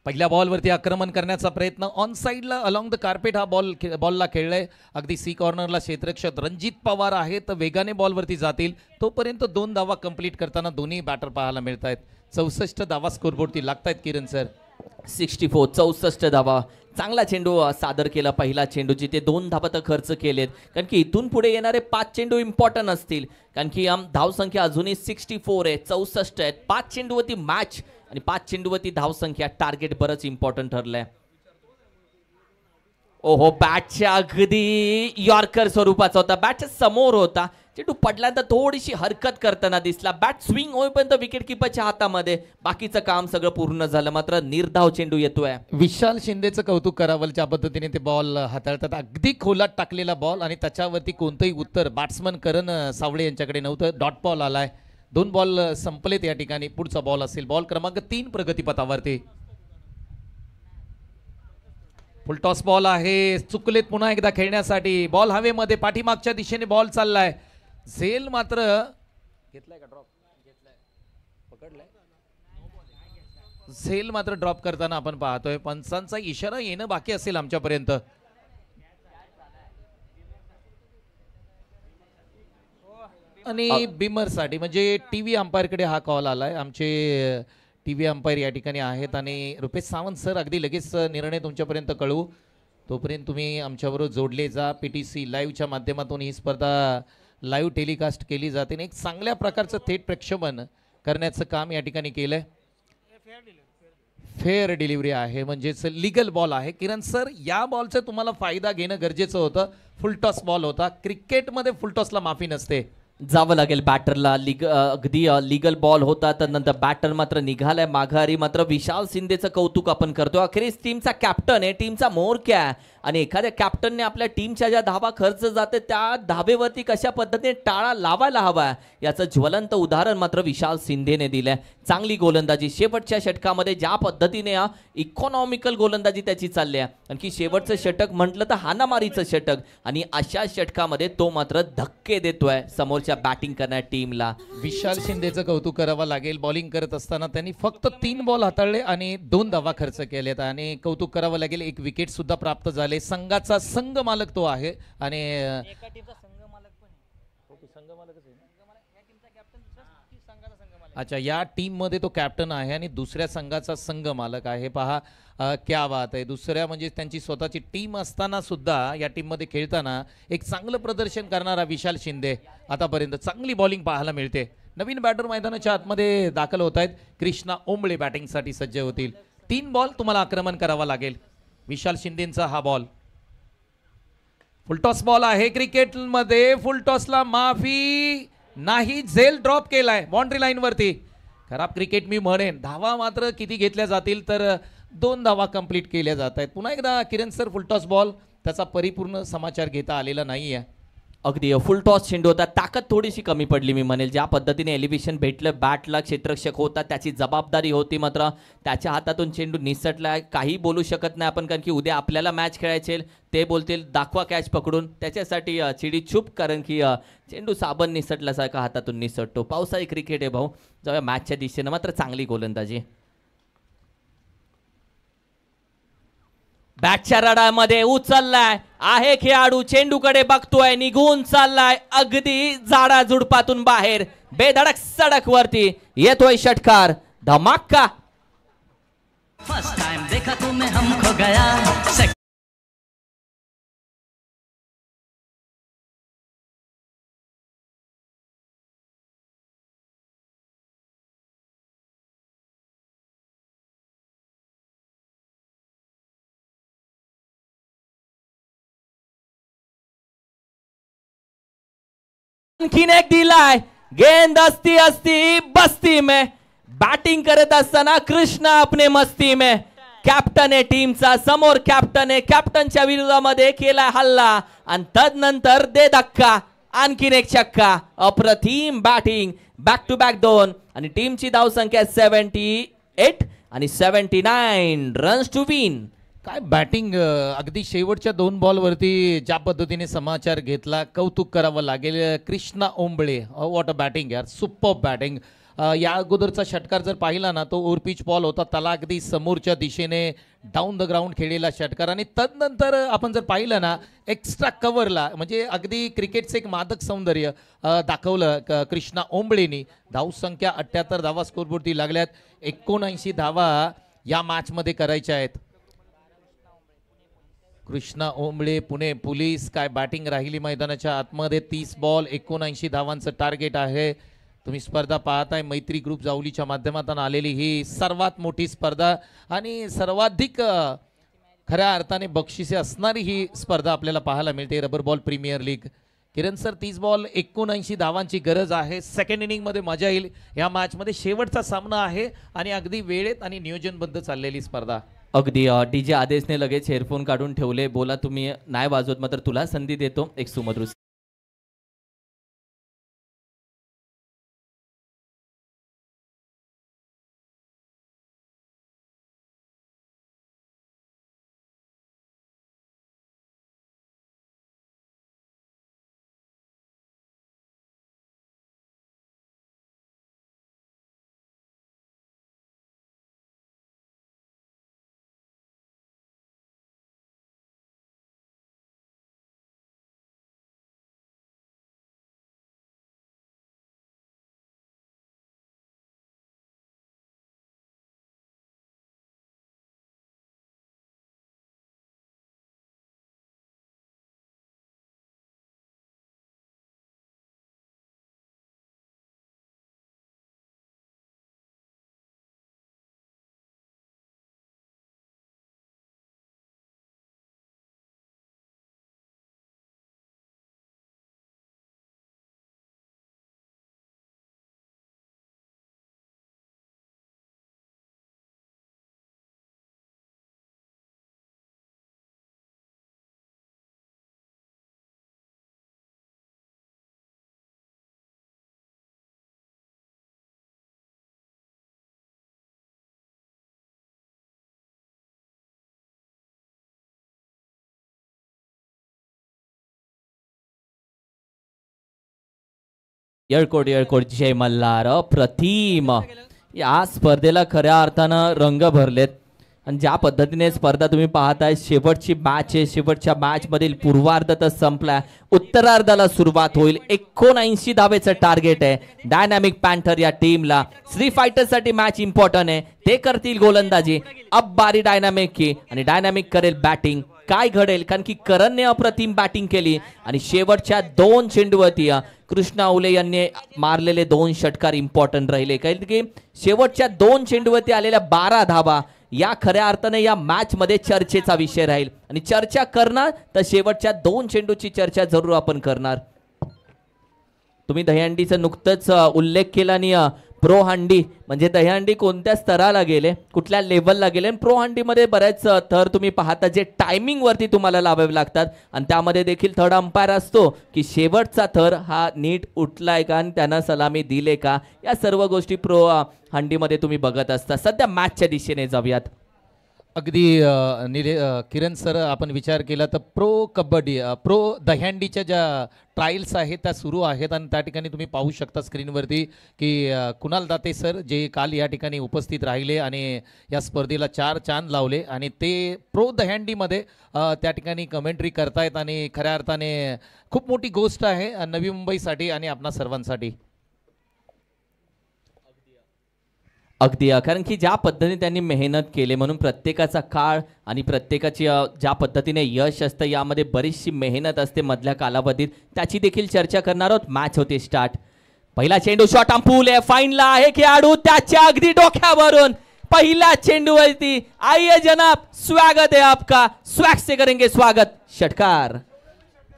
पहिल्या बॉलवरती आक्रमण करण्याचा प्रयत्न ऑन साईडला अलॉंग द कार्पेट हा बॉलला खेळलाय. अगदी सी कॉर्नरला क्षेत्ररक्षक रणजित पवार आहे तर वेगाने बॉलवरती जातील. तोपर्यंत 2 धावा कंप्लीट करताना दोन्ही बॅटर पाहायला मिळत आहेत. 64 धावा स्कोरबोर्डती लागतायत किरण सर. 64 धावा. चांगला चेंडू सादर केला. पहिला चेंडू जिथे 2 धावा तर खर्च केलेत, कारण की इथून पुढे येणारे 5 चेंडू इम्पॉर्टंट असतील, कारण की धावसंख्या अजूनही 64 आहे, 64 आहेत. 5 चेंडूवरती मॅच आणि 5 चेंडूवरती धावसंख्या, टार्गेट बरंच इम्पॉर्टंट ठरलंय. ओहो, बॅटच्या अगदी यॉर्कर स्वरूपाचा होता. बॅटच्या समोर होता. चेंडू पडल्यानंतर थोडीशी हरकत करताना दिसला. बॅट स्विंग होईपर्यंत विकेट किपरच्या हातामध्ये बाकीचं काम सगळं पूर्ण झालं, मात्र निर्धाव चेंडू येतोय. विशाल शिंदेचं कौतुक करावं ज्या पद्धतीने ते बॉल हाताळतात. अगदी खोलात टाकलेला बॉल आणि त्याच्यावरती कोणतंही उत्तर बॅट्समन करण सावळे यांच्याकडे नव्हतं. डॉट बॉल आलाय. 2 बॉल संपलेत या ठिकाणी. पुढचा बॉल असेल बॉल क्रमांक 3 प्रगतीपथावरती. फुलटॉस बॉल आहे. चुकलेत पुन्हा एकदा खेळण्यासाठी. बॉल हवेमध्ये पाठीमागच्या दिशेने बॉल चाललाय. झेल मात्र घेतलाय का ड्रॉप? पकडलाय. झेल मात्र ड्रॉप करताना आपण पाहतोय. पंचांचा इशारा येणं बाकी असेल आमच्यापर्यंत. आणि बिमरसाठी म्हणजे टीव्ही अंपायरकडे हा कॉल आलाय. आमचे टीव्ही अंपायर या ठिकाणी आहेत आणि रुपेश सावंत सर अगदी लगेच निर्णय तुमच्यापर्यंत कळवू. तोपर्यंत तुम्ही आमच्याबरोबर जोडले जा. PTC लाईव्हच्या माध्यमातून ही स्पर्धा लाईव्ह टेलिकास्ट केली जाते. एक चांगल्या प्रकारचं थेट प्रक्षेपण करण्याचं काम या ठिकाणी केलंय. फेअर डिलिव्हरी आहे, म्हणजेच लिगल बॉल आहे. किरण सर, या बॉलचा तुम्हाला फायदा घेणं गरजेचं होतं. फुलटॉस बॉल होता. क्रिकेटमध्ये फुलटॉसला माफी नसते. जावं लागेल बॅटरला. अगदी लिगल बॉल होता, तर नंतर बॅटर मात्र निघालाय माघारी. मात्र विशाल शिंदेचं कौतुक आपण करतो. अखेरीस टीमचा कॅप्टन आहे, टीमचा मोरक्या आहे आणि एखाद्या कॅप्टनने आपल्या टीमच्या ज्या धावा खर्च जाते त्या धाबेवरती कशा पद्धतीने टाळा लावायला हवा याचं ज्वलंत उदाहरण मात्र विशाल शिंदेने दिलंय. चांगली गोलंदाजी शेवटच्या षटकामध्ये ज्या पद्धतीने इकॉनॉमिकल गोलंदाजी त्याची चालली आहे. आणखी शेवटचं षटक म्हटलं तर हानामारीचं षटक आणि अशा षटकामध्ये तो मात्र धक्के देतोय समोरच्या बॅटिंग करणाऱ्या टीमला. विशाल शिंदेचं कौतुक करावं लागेल. बॉलिंग करत असताना त्यांनी फक्त 3 बॉल हाताळले आणि 2 धावा खर्च केलेत आणि कौतुक करावं लागेल. 1 विकेट सुद्धा प्राप्त झाले. संघाचा संघ मालक तो आहे आणि अच्छा, या टीममध्ये तो कॅप्टन आहे आणि दुसऱ्या संघाचा संघ मालक आहे. पहा क्या बात आहे. दुसऱ्या म्हणजे त्यांची स्वतःची टीम असताना सुद्धा या टीममध्ये खेळताना एक चांगलं प्रदर्शन करणारा विशाल शिंदे आतापर्यंत चांगली बॉलिंग पाहायला मिळते. नवीन बॅटर मैदानाच्या आतमध्ये दाखल होत आहेत. कृष्णा ओंबळे बॅटिंगसाठी सज्ज होतील. 3 बॉल तुम्हाला आक्रमण करावा लागेल. विशाल शिंदेचा हा बॉल फुलटॉस बॉल आहे. क्रिकेटमध्ये फुलटॉसला माफी नाही. झेल ड्रॉप केलाय बाउंड्री लाईन वरती. खराब क्रिकेट मी म्हणेन. धावा मात्र किती घेतल्या जातील तर 2 धावा कंप्लीट केल्या जात आहेत. पुन्हा एकदा किरण सर फुलटॉस बॉल त्याचा परिपूर्ण समाचार घेता आलेला नाहीये. अगदी फुल टॉस चेंडू होता. ताकद थोडीशी कमी पडली मी म्हणेल. ज्या पद्धतीने एलिव्हेशन भेटलं बॅटला, क्षेत्ररक्षक होता त्याची जबाबदारी होती, मात्र त्याच्या हातातून चेंडू निसटला. काही बोलू शकत नाही आपण, कारण की उद्या आपल्याला मॅच खेळायचे. ते बोलतील दाखवा कॅच पकडून, त्याच्यासाठी चिडी चूप, कारण की चेंडू साबण निसटल्यासारखा हातातून निसटतो. पावसाळी क्रिकेट आहे भाऊ. जाऊया मॅचच्या दिशेनं. मात्र चांगली गोलंदाजी. बॅटच्या रडामध्ये उचललाय आहे खेळाडू, चेंडूकडे बघतोय, निघून चाललाय अगदी जाडा झुडपातून बाहेर. बेधडक सडक वरती येतोय षटकार. धमाका. फर्स्ट टाइम देखा तुम्हें हम खो गया. आणखीन एक दिलाय. गेंद असती असती बस्ती में. बॅटिंग करत असताना कृष्णा अपने मस्ती में. कॅप्टन आहे टीमचा, समोर कॅप्टन आहे. कॅप्टनच्या विरोधामध्ये केलाय हल्ला आणि तदनंतर दे धक्का. आणखीन एक छक्का. अप्रतिम बॅटिंग. बॅक टू बॅक 2 आणि टीमची धावसंख्या 78 आणि 79 रन्स टू विन. काय बॅटिंग. अगदी शेवटच्या 2 बॉलवरती ज्या पद्धतीने समाचार घेतला, कौतुक करावं लागेल. Krishna Ombale, what a batting यार, सुपर बॅटिंग. या अगोदरचा षटकार जर पाहिला ना, तो ओव्हरपिच बॉल होता, त्याला अगदी समोरच्या दिशेने डाऊन द ग्राउंड खेळलेला षटकार. आणि तदनंतर आपण जर पाहिलं ना, एक्स्ट्रा कव्हरला, म्हणजे अगदी क्रिकेटचं एक मादक सौंदर्य दाखवलं कृष्णा ओंबळेनी. धावसंख्या 78 धावा स्कोरवरती लागल्यात. 79 धावा या मॅचमध्ये करायच्या आहेत. कृष्णा ओंबळे, पुणे पोलीस. काय बॅटिंग राहिली मैदानाच्या आतमध्ये. 30 बॉल 79 धावांचं टार्गेट आहे. तुम्ही स्पर्धा पाहताय, मैत्री ग्रुप जावलीच्या माध्यमातून आलेली ही सर्वात मोठी स्पर्धा आणि सर्वाधिक खऱ्या अर्थाने बक्षिसे असणारी ही स्पर्धा आपल्याला पाहायला मिळते. Rubber ball premier league. Kiran sir, 30 ball 79 धावांची गरज आहे. सेकंड इनिंगमध्ये मजा येईल. या मॅचमध्ये शेवटचा सामना आहे आणि अगदी वेळेत आणि नियोजनबद्ध चाललेली स्पर्धा. अगदी डीजे आदेशने लगेच हेडफोन काढून ठेवले. बोला, तुम्ही नाही वाजवत, मात्र तुला संधी देतो एक सुमधुर. येळकोट येळकोट जय मल्हार. अप्रतिम. या स्पर्धेला खऱ्या अर्थानं रंग भरलेत. आणि ज्या पद्धतीने स्पर्धा तुम्ही पाहताय, शेवटची मॅच आहे. शेवटच्या मॅच मधील पूर्वार्ध तर संपला, उत्तरार्धाला सुरुवात होईल. 79 धावेचं टार्गेट आहे डायनामिक पॅन्थर या टीमला. श्री फायटर साठी मॅच इम्पॉर्टंट आहे, ते करतील गोलंदाजी. अब बारी डायनामिक की, आणि डायनामिक करेल बॅटिंग. काय घडेल, कारण की करणने अप्रतिम बॅटिंग केली आणि शेवटच्या 2 चेंडूवरती कृष्णा उले यांनी मारलेले 2 षटकार इम्पॉर्टंट राहिले, कारण की शेवटच्या 2 चेंडूवरती आलेल्या 12 धावा या खऱ्या अर्थाने या मॅच मध्ये चर्चेचा विषय राहील. आणि चर्चा करणार तर शेवटच्या 2 चेंडूची चर्चा जरूर आपण करणार. तुम्ही दहीहंडीचा नुकतंच उल्लेख केला, आणि प्रो हंडी म्हणजे दहीहंडी कोणत्या स्तराला गेले, कुठल्या लेवलला गेले. प्रो हंडीमध्ये बरेच थर तुम्ही पाहता जे टायमिंग वरती तुम्हाला लावावे लागतात, आणि त्यामध्ये देखील थर्ड अंपायर असतो की शेवटचा थर हा नीट उठलाय का आणि त्यांना सलामी दिले का, या सर्व गोष्टी प्रो हंडीमध्ये तुम्ही बघत असता. सध्या मॅचच्या दिशेने जाऊयात. अगदी किरण सर, आपण विचार केला तर प्रो कबड्डी, प्रो दह्यांडीच्या ज्या ट्रायल्स आहेत त्या सुरू आहेत, आणि त्या ठिकाणी तुम्ही पाहू शकता स्क्रीनवरती की कुणाल दाते सर जे काल या ठिकाणी उपस्थित राहिले आणि या स्पर्धेला 4 चांद लावले, आणि ते प्रो दह्यांडीमध्ये त्या ठिकाणी कमेंट्री करतायत. आणि खऱ्या अर्थाने खूप मोठी गोष्ट आहे नवी मुंबईसाठी आणि आपणा सर्वांसाठी. अगदी, कारण की ज्या पद्धतीने त्यांनी मेहनत केली, म्हणून प्रत्येकाचा काळ आणि प्रत्येकाची ज्या पद्धतीने यश असतं यामध्ये बरीचशी मेहनत असते मधल्या कालावधीत, त्याची देखील चर्चा करणार आहोत. मॅच होते स्टार्ट. पहिला चेंडू शॉट अंपूल आहे, फाईनला आहे खेळाडू त्याच्या अगदी डोक्यावरून. पहिल्या चेंडूवरती आइए जनाब, स्वागत है आपका, स्वॅग से करेंगे स्वागत. षटकार.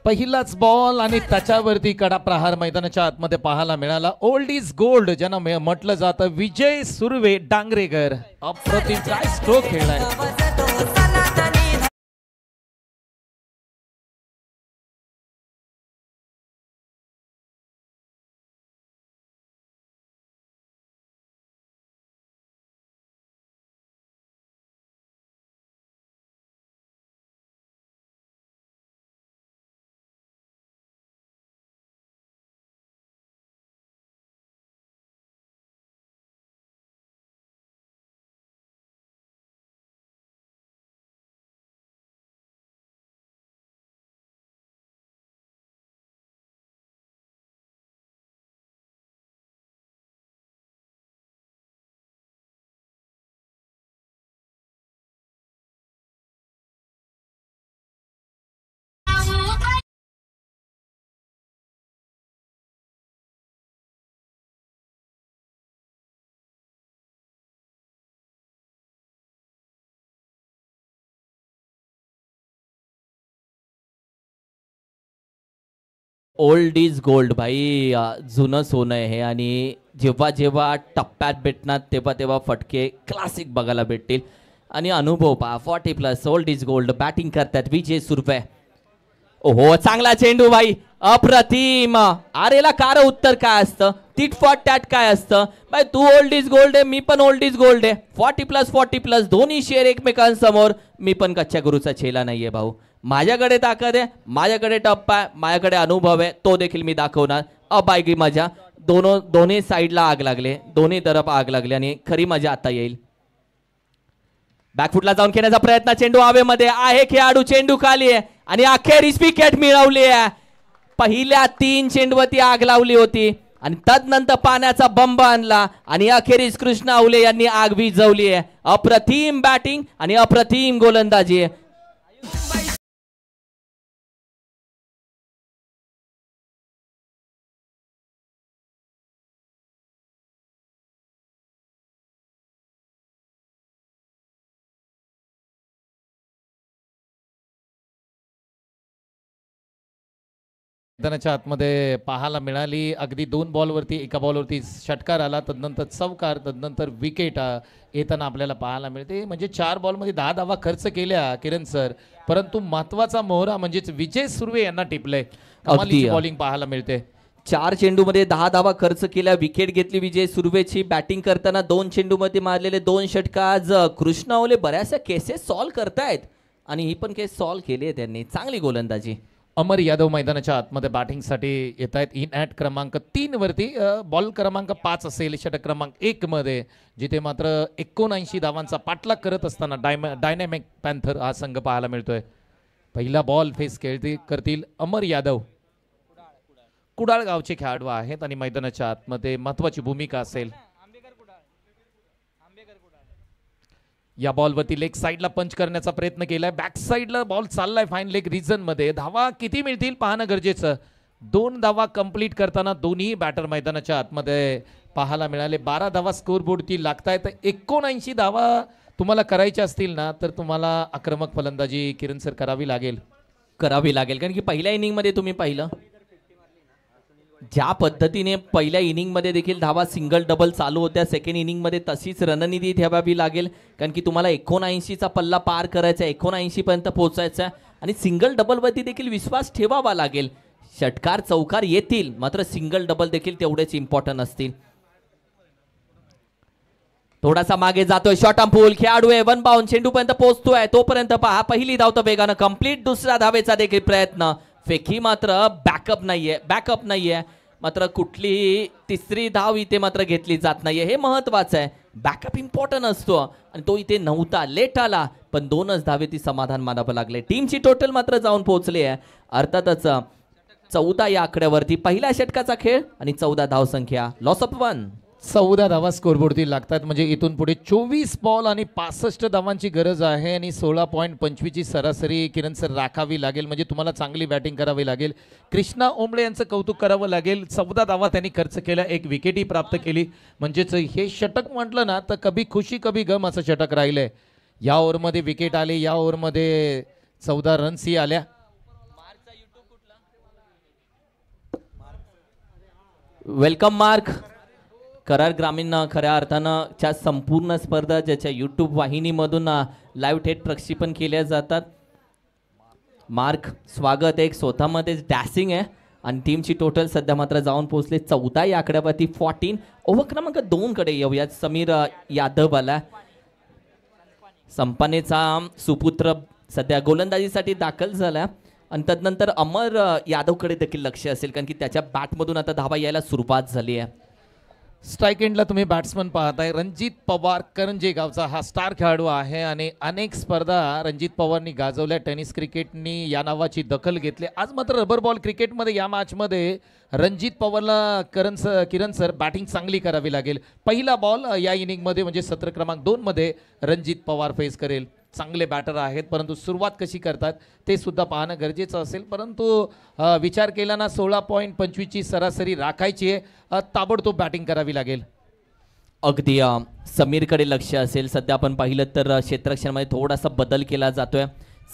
पहिलाच बॉल आणि त्याच्यावरती कडा प्रहार मैदानाच्या आतमध्ये पाहायला मिळाला. ओल्ड इज गोल्ड ज्यांना म्हटलं जातं. विजय सुर्वे डांगरेकर अप्रतिम काय स्ट्रोक खेळलाय. ओल्ड इज गोल्ड भाई, जुनं सोनं आहे हे. आणि जेव्हा जेव्हा टप्प्यात भेटणार तेव्हा तेव्हा फटके क्लासिक बघायला भेटतील. आणि अनुभव पहा, 40+ ओल्ड इज गोल्ड. बॅटिंग करतात विजय सुर्वे. ओहो, चांगला चेंडू भाई, अप्रतिम. आरेला कार उत्तर काय असतं, टिट फॉर टॅट काय असतं भाई. तू ओल्ड इज गोल्ड आहे, मी पण ओल्ड इज गोल्ड आहे. 40+40+, दोन्ही शेअर एकमेकांसमोर. मी पण कच्च्या गुरुचा चेला नाहीये भाऊ. माझ्याकडे ताकद आहे, माझ्याकडे टप्पा आहे, माझ्याकडे अनुभव आहे, तो देखील मी दाखवणार. अबायगी मजा. दोन्ही साईडला आग लागले, दोन्ही तरफ आग लागले, आणि खरी मजा आता येईल. बॅकफुटला जाऊन खेळण्याचा प्रयत्न, चेंडू हवेमध्ये आहे, खेळाडू चेंडू खाली आहे, आणि अखेरीस विकेट मिळवली आहे. पहिल्या 3 चेंडूवरती आग लावली होती, आणि तदनंतर पाण्याचा बंब आणला, आणि अखेरीस कृष्णा उले यांनी आग विझवली आहे. अप्रतिम बॅटिंग आणि अप्रतिम गोलंदाजी. मैदानाच्या आतमध्ये पाहायला मिळाली. अगदी 2 बॉलवरती, एका बॉलवरती षटकार आला, तदनंतर चौकार, तदनंतर विकेट येताना आपल्याला पाहायला मिळते. म्हणजे 4 बॉलमध्ये 10 धावा खर्च केल्या किरण सर, परंतु महत्वाचा मोहरा म्हणजेच विजय सुर्वे यांना टिपले. कमालीची बॉलिंग पाहायला मिळते. 4 चेंडूमध्ये 10 धावा खर्च केल्या, विकेट घेतली विजय सुर्वेची. बॅटिंग करताना 2 चेंडूमध्ये मारलेले 2 षटकार. आज कृष्णा ओले बऱ्याचशा केसेस सॉल्व्ह करतायत, आणि ही पण केस सॉल्व्ह केली आहे त्यांनी. चांगली गोलंदाजी. अमर यादव मैदानाच्या आतमध्ये बॅटिंगसाठी येत आहेत. इन ॲट क्रमांक 3 वरती बॉल क्रमांक 5 असेल षटक क्रमांक 1 मध्ये, जिथे मात्र 79 धावांचा पाठलाग करत असताना डायनॅमिक पॅन्थर हा संघ पाहायला मिळतोय. पहिला बॉल फेस करतील अमर यादव. कुडाळ गावचे खेळाडू आहेत आणि मैदानाच्या आतमध्ये महत्वाची भूमिका असेल. या बॉलवरती लेग साईडला पंच करण्याचा प्रयत्न केलाय. बॅक साईडला बॉल चाललाय फाईन लेग रिजन मध्ये. धावा किती मिळतील पाहणं गरजेचं. 2 धावा कंप्लीट करताना दोन्ही बॅटर मैदानाच्या आतमध्ये पाहायला मिळाले. 12 धावा स्कोर बोर्डती लागतायत. 79 धावा तुम्हाला करायच्या असतील ना तर तुम्हाला आक्रमक फलंदाजी किरण सर करावी लागेल. कारण की पहिल्या इनिंगमध्ये तुम्ही पाहिलं ज्या पद्धतीने पहिल्या इनिंगमध्ये देखील धावा सिंगल डबल चालू होत्या, सेकंड इनिंगमध्ये तशीच रणनीती ठेवावी लागेल. कारण की तुम्हाला 79चा पल्ला पार करायचा आहे, 79 पर्यंत पोहोचायचं आहे आणि सिंगल डबलवरती देखील विश्वास ठेवावा लागेल. षटकार चौकार येतील मात्र सिंगल डबल देखील तेवढेच इम्पॉर्टंट असतील. थोडासा मागे जातोय शॉर्ट आर्म पूल, खेळाडू आहे वन बाउंड, चेंडू पर्यंत पोहोचतोय तोपर्यंत पहा पहिली धाव तर वेगानं कंप्लीट. दुसऱ्या धावेचा देखील प्रयत्न, फेकी मात्र बॅकअप नाहीये मात्र कुठलीही तिसरी धाव इथे मात्र घेतली जात नाहीये. हे महत्वाचं आहे. बॅकअप इम्पॉर्टंट असतो आणि तो इथे नव्हता, लेट आला पण 2च धावे ती समाधान मानावं लागले. टीमची टोटल मात्र जाऊन पोहोचली आहे. अर्थातच 14 या आकड्यावरती पहिल्या षटकाचा खेळ आणि 14 धावसंख्या, लॉस ऑफ 1. 14 धावा स्कोरबोर्डती लागतात. म्हणजे इथून पुढे 24 बॉल आणि 65 धावांची गरज आहे आणि 16.25 ची सरासरी किरण सर राखावी लागेल. म्हणजे तुम्हाला चांगली बॅटिंग करावी लागेल. कृष्णा ओंबळे यांचं कौतुक करावं लागेल. 14 धावा त्यांनी खर्च केल्या, 1 विकेटही प्राप्त केली. म्हणजेच हे षटक म्हटलं ना तर कभी खुशी कभी गम असं षटक राहिलंय. या ओव्हरमध्ये विकेट आले, या ओव्हरमध्ये 14 रन्सही आल्या. Welcome mark. करार ग्रामीण खऱ्या अर्थानं च्या संपूर्ण स्पर्धा ज्याच्या यूट्यूब वाहिनीमधून लाईव्ह थेट प्रक्षेपण केल्या जातात. मार्क स्वागत आहे. स्वतःमध्येच डॅसिंग आहे आणि टीमची टोटल सध्या मात्र जाऊन पोहोचले 14 या आकड्यावरती 14. ओव्हर क्रमांक 2 कडे येऊयात. समीर यादव आला. संपानेचा सुपुत्र सध्या गोलंदाजीसाठी दाखल झाला आणि तदनंतर अमर यादवकडे देखील लक्ष असेल कारण की त्याच्या बॅटमधून आता धावा यायला सुरुवात झाली आहे. स्ट्राईक एंडला तुम्ही बॅट्समन पाहताय. रणजित पवार करंजे गावचा हा स्टार खेळाडू आहे आणि अनेक स्पर्धा रणजित पवारनी गाजवल्या. टेनिस क्रिकेटनी या नावाची दखल घेतली. आज मात्र रबर बॉल क्रिकेटमध्ये या मॅचमध्ये रणजित पवारला किरण सर बॅटिंग चांगली करावी लागेल. पहिला बॉल या इनिंगमध्ये म्हणजे सत्र क्रमांक 2 मध्ये रणजित पवार फेस करेल. चांगले बॅटर आहेत परंतु सुरुवात कशी करतात ते सुद्धा पाहणं गरजेचं असेल. परंतु विचार केला ना 16.25 ची सरासरी राखायची आहे. ताबडतोब बॅटिंग करावी लागेल. अगदी समीरकडे लक्ष असेल. सध्या आपण पाहिलं तर क्षेत्ररक्षणामध्ये थोडासा बदल केला जातोय.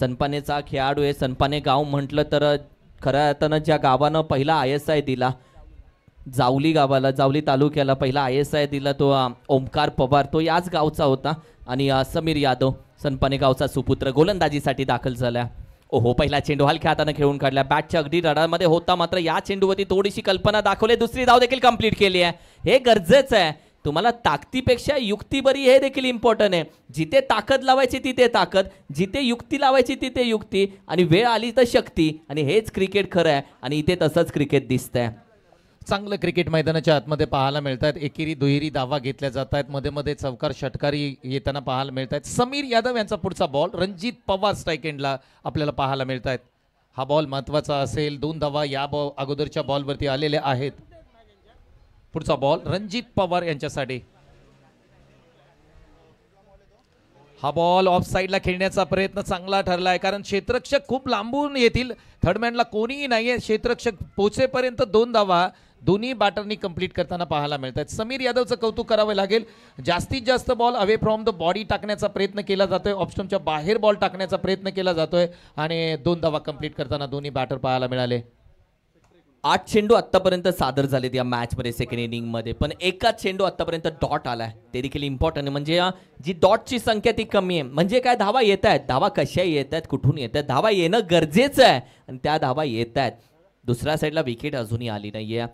सनपानेचा खेळाडू आहे. सनपाने गाव म्हटलं तर खऱ्या अर्थानं ज्या गावानं पहिला ISI दिला, जावली गावाला, जावली तालुक्याला पहिला ISI दिला तो ओमकार पवार, तो याच गावचा होता. आणि समीर यादव सनपाने गावचा सुपुत्र गोलंदाजीसाठी दाखल झाला. ओहो, पहिला चेंडू हलक्या हाताने खेळून काढला. बॅटच्या अगदी रडामध्ये होता मात्र या चेंडूवरती थोडीशी कल्पना दाखवली. दुसरी धाव देखील कंप्लीट केली आहे. हे गरजेचं आहे. तुम्हाला ताकदीपेक्षा युक्ती बरी हे देखील इम्पॉर्टंट आहे. जिथे ताकद लावायची तिथे ताकद, जिथे युक्ती लावायची तिथे युक्ती आणि वेळ आली तर शक्ती. आणि हेच क्रिकेट खरं आहे आणि इथे तसंच क्रिकेट दिसतंय. चांगलं क्रिकेट मैदानाच्या आतमध्ये पाहायला मिळत आहेत. एकेरी दुहेरी धावा घेतल्या जात आहेत. मध्ये मध्ये चौकार षटकारी येताना पाहायला मिळत आहेत. समीर यादव यांचा पुढचा बॉल रणजित पवार स्ट्राईक एंडला आपल्याला पाहायला मिळत आहेत. हा बॉल महत्वाचा असेल. 2 धावा या अगोदरच्या बॉलवरती आलेल्या आहेत. पुढचा बॉल रणजित पवार यांच्यासाठी. हा बॉल ऑफ साईडला खेळण्याचा प्रयत्न चांगला ठरला आहे कारण क्षेत्ररक्षक खूप लांबून येतील. थर्डमॅनला कोणीही नाहीये. क्षेत्ररक्षक पोहोचेपर्यंत 2 धावा दोन्ही बॅटरनी कंप्लीट करताना पाहायला मिळत आहेत. समीर यादवचं कौतुक करावं लागेल. जास्तीत जास्त ball away from the body टाकण्याचा प्रयत्न केला जातोय. ऑफस्टम्पच्या बाहेर बॉल टाकण्याचा प्रयत्न केला जातोय आणि 2 धावा कंप्लीट करताना दोन्ही बॅटर पाहायला मिळाले. 8 चेंडू आतापर्यंत सादर झालेत या मॅचमध्ये सेकंड इनिंगमध्ये, पण एकाच चेंडू आतापर्यंत डॉट आलाय. ते देखील इम्पॉर्टंट आहे. म्हणजे जी डॉटची संख्या ती कमी आहे. म्हणजे काय, धावा येत आहेत. धावा कशा येत आहेत, कुठून येत आहेत, धावा येणं गरजेचं आहे आणि त्या धावा येत आहेत. दुसऱ्या साईडला विकेट अजूनही आली नाहीये.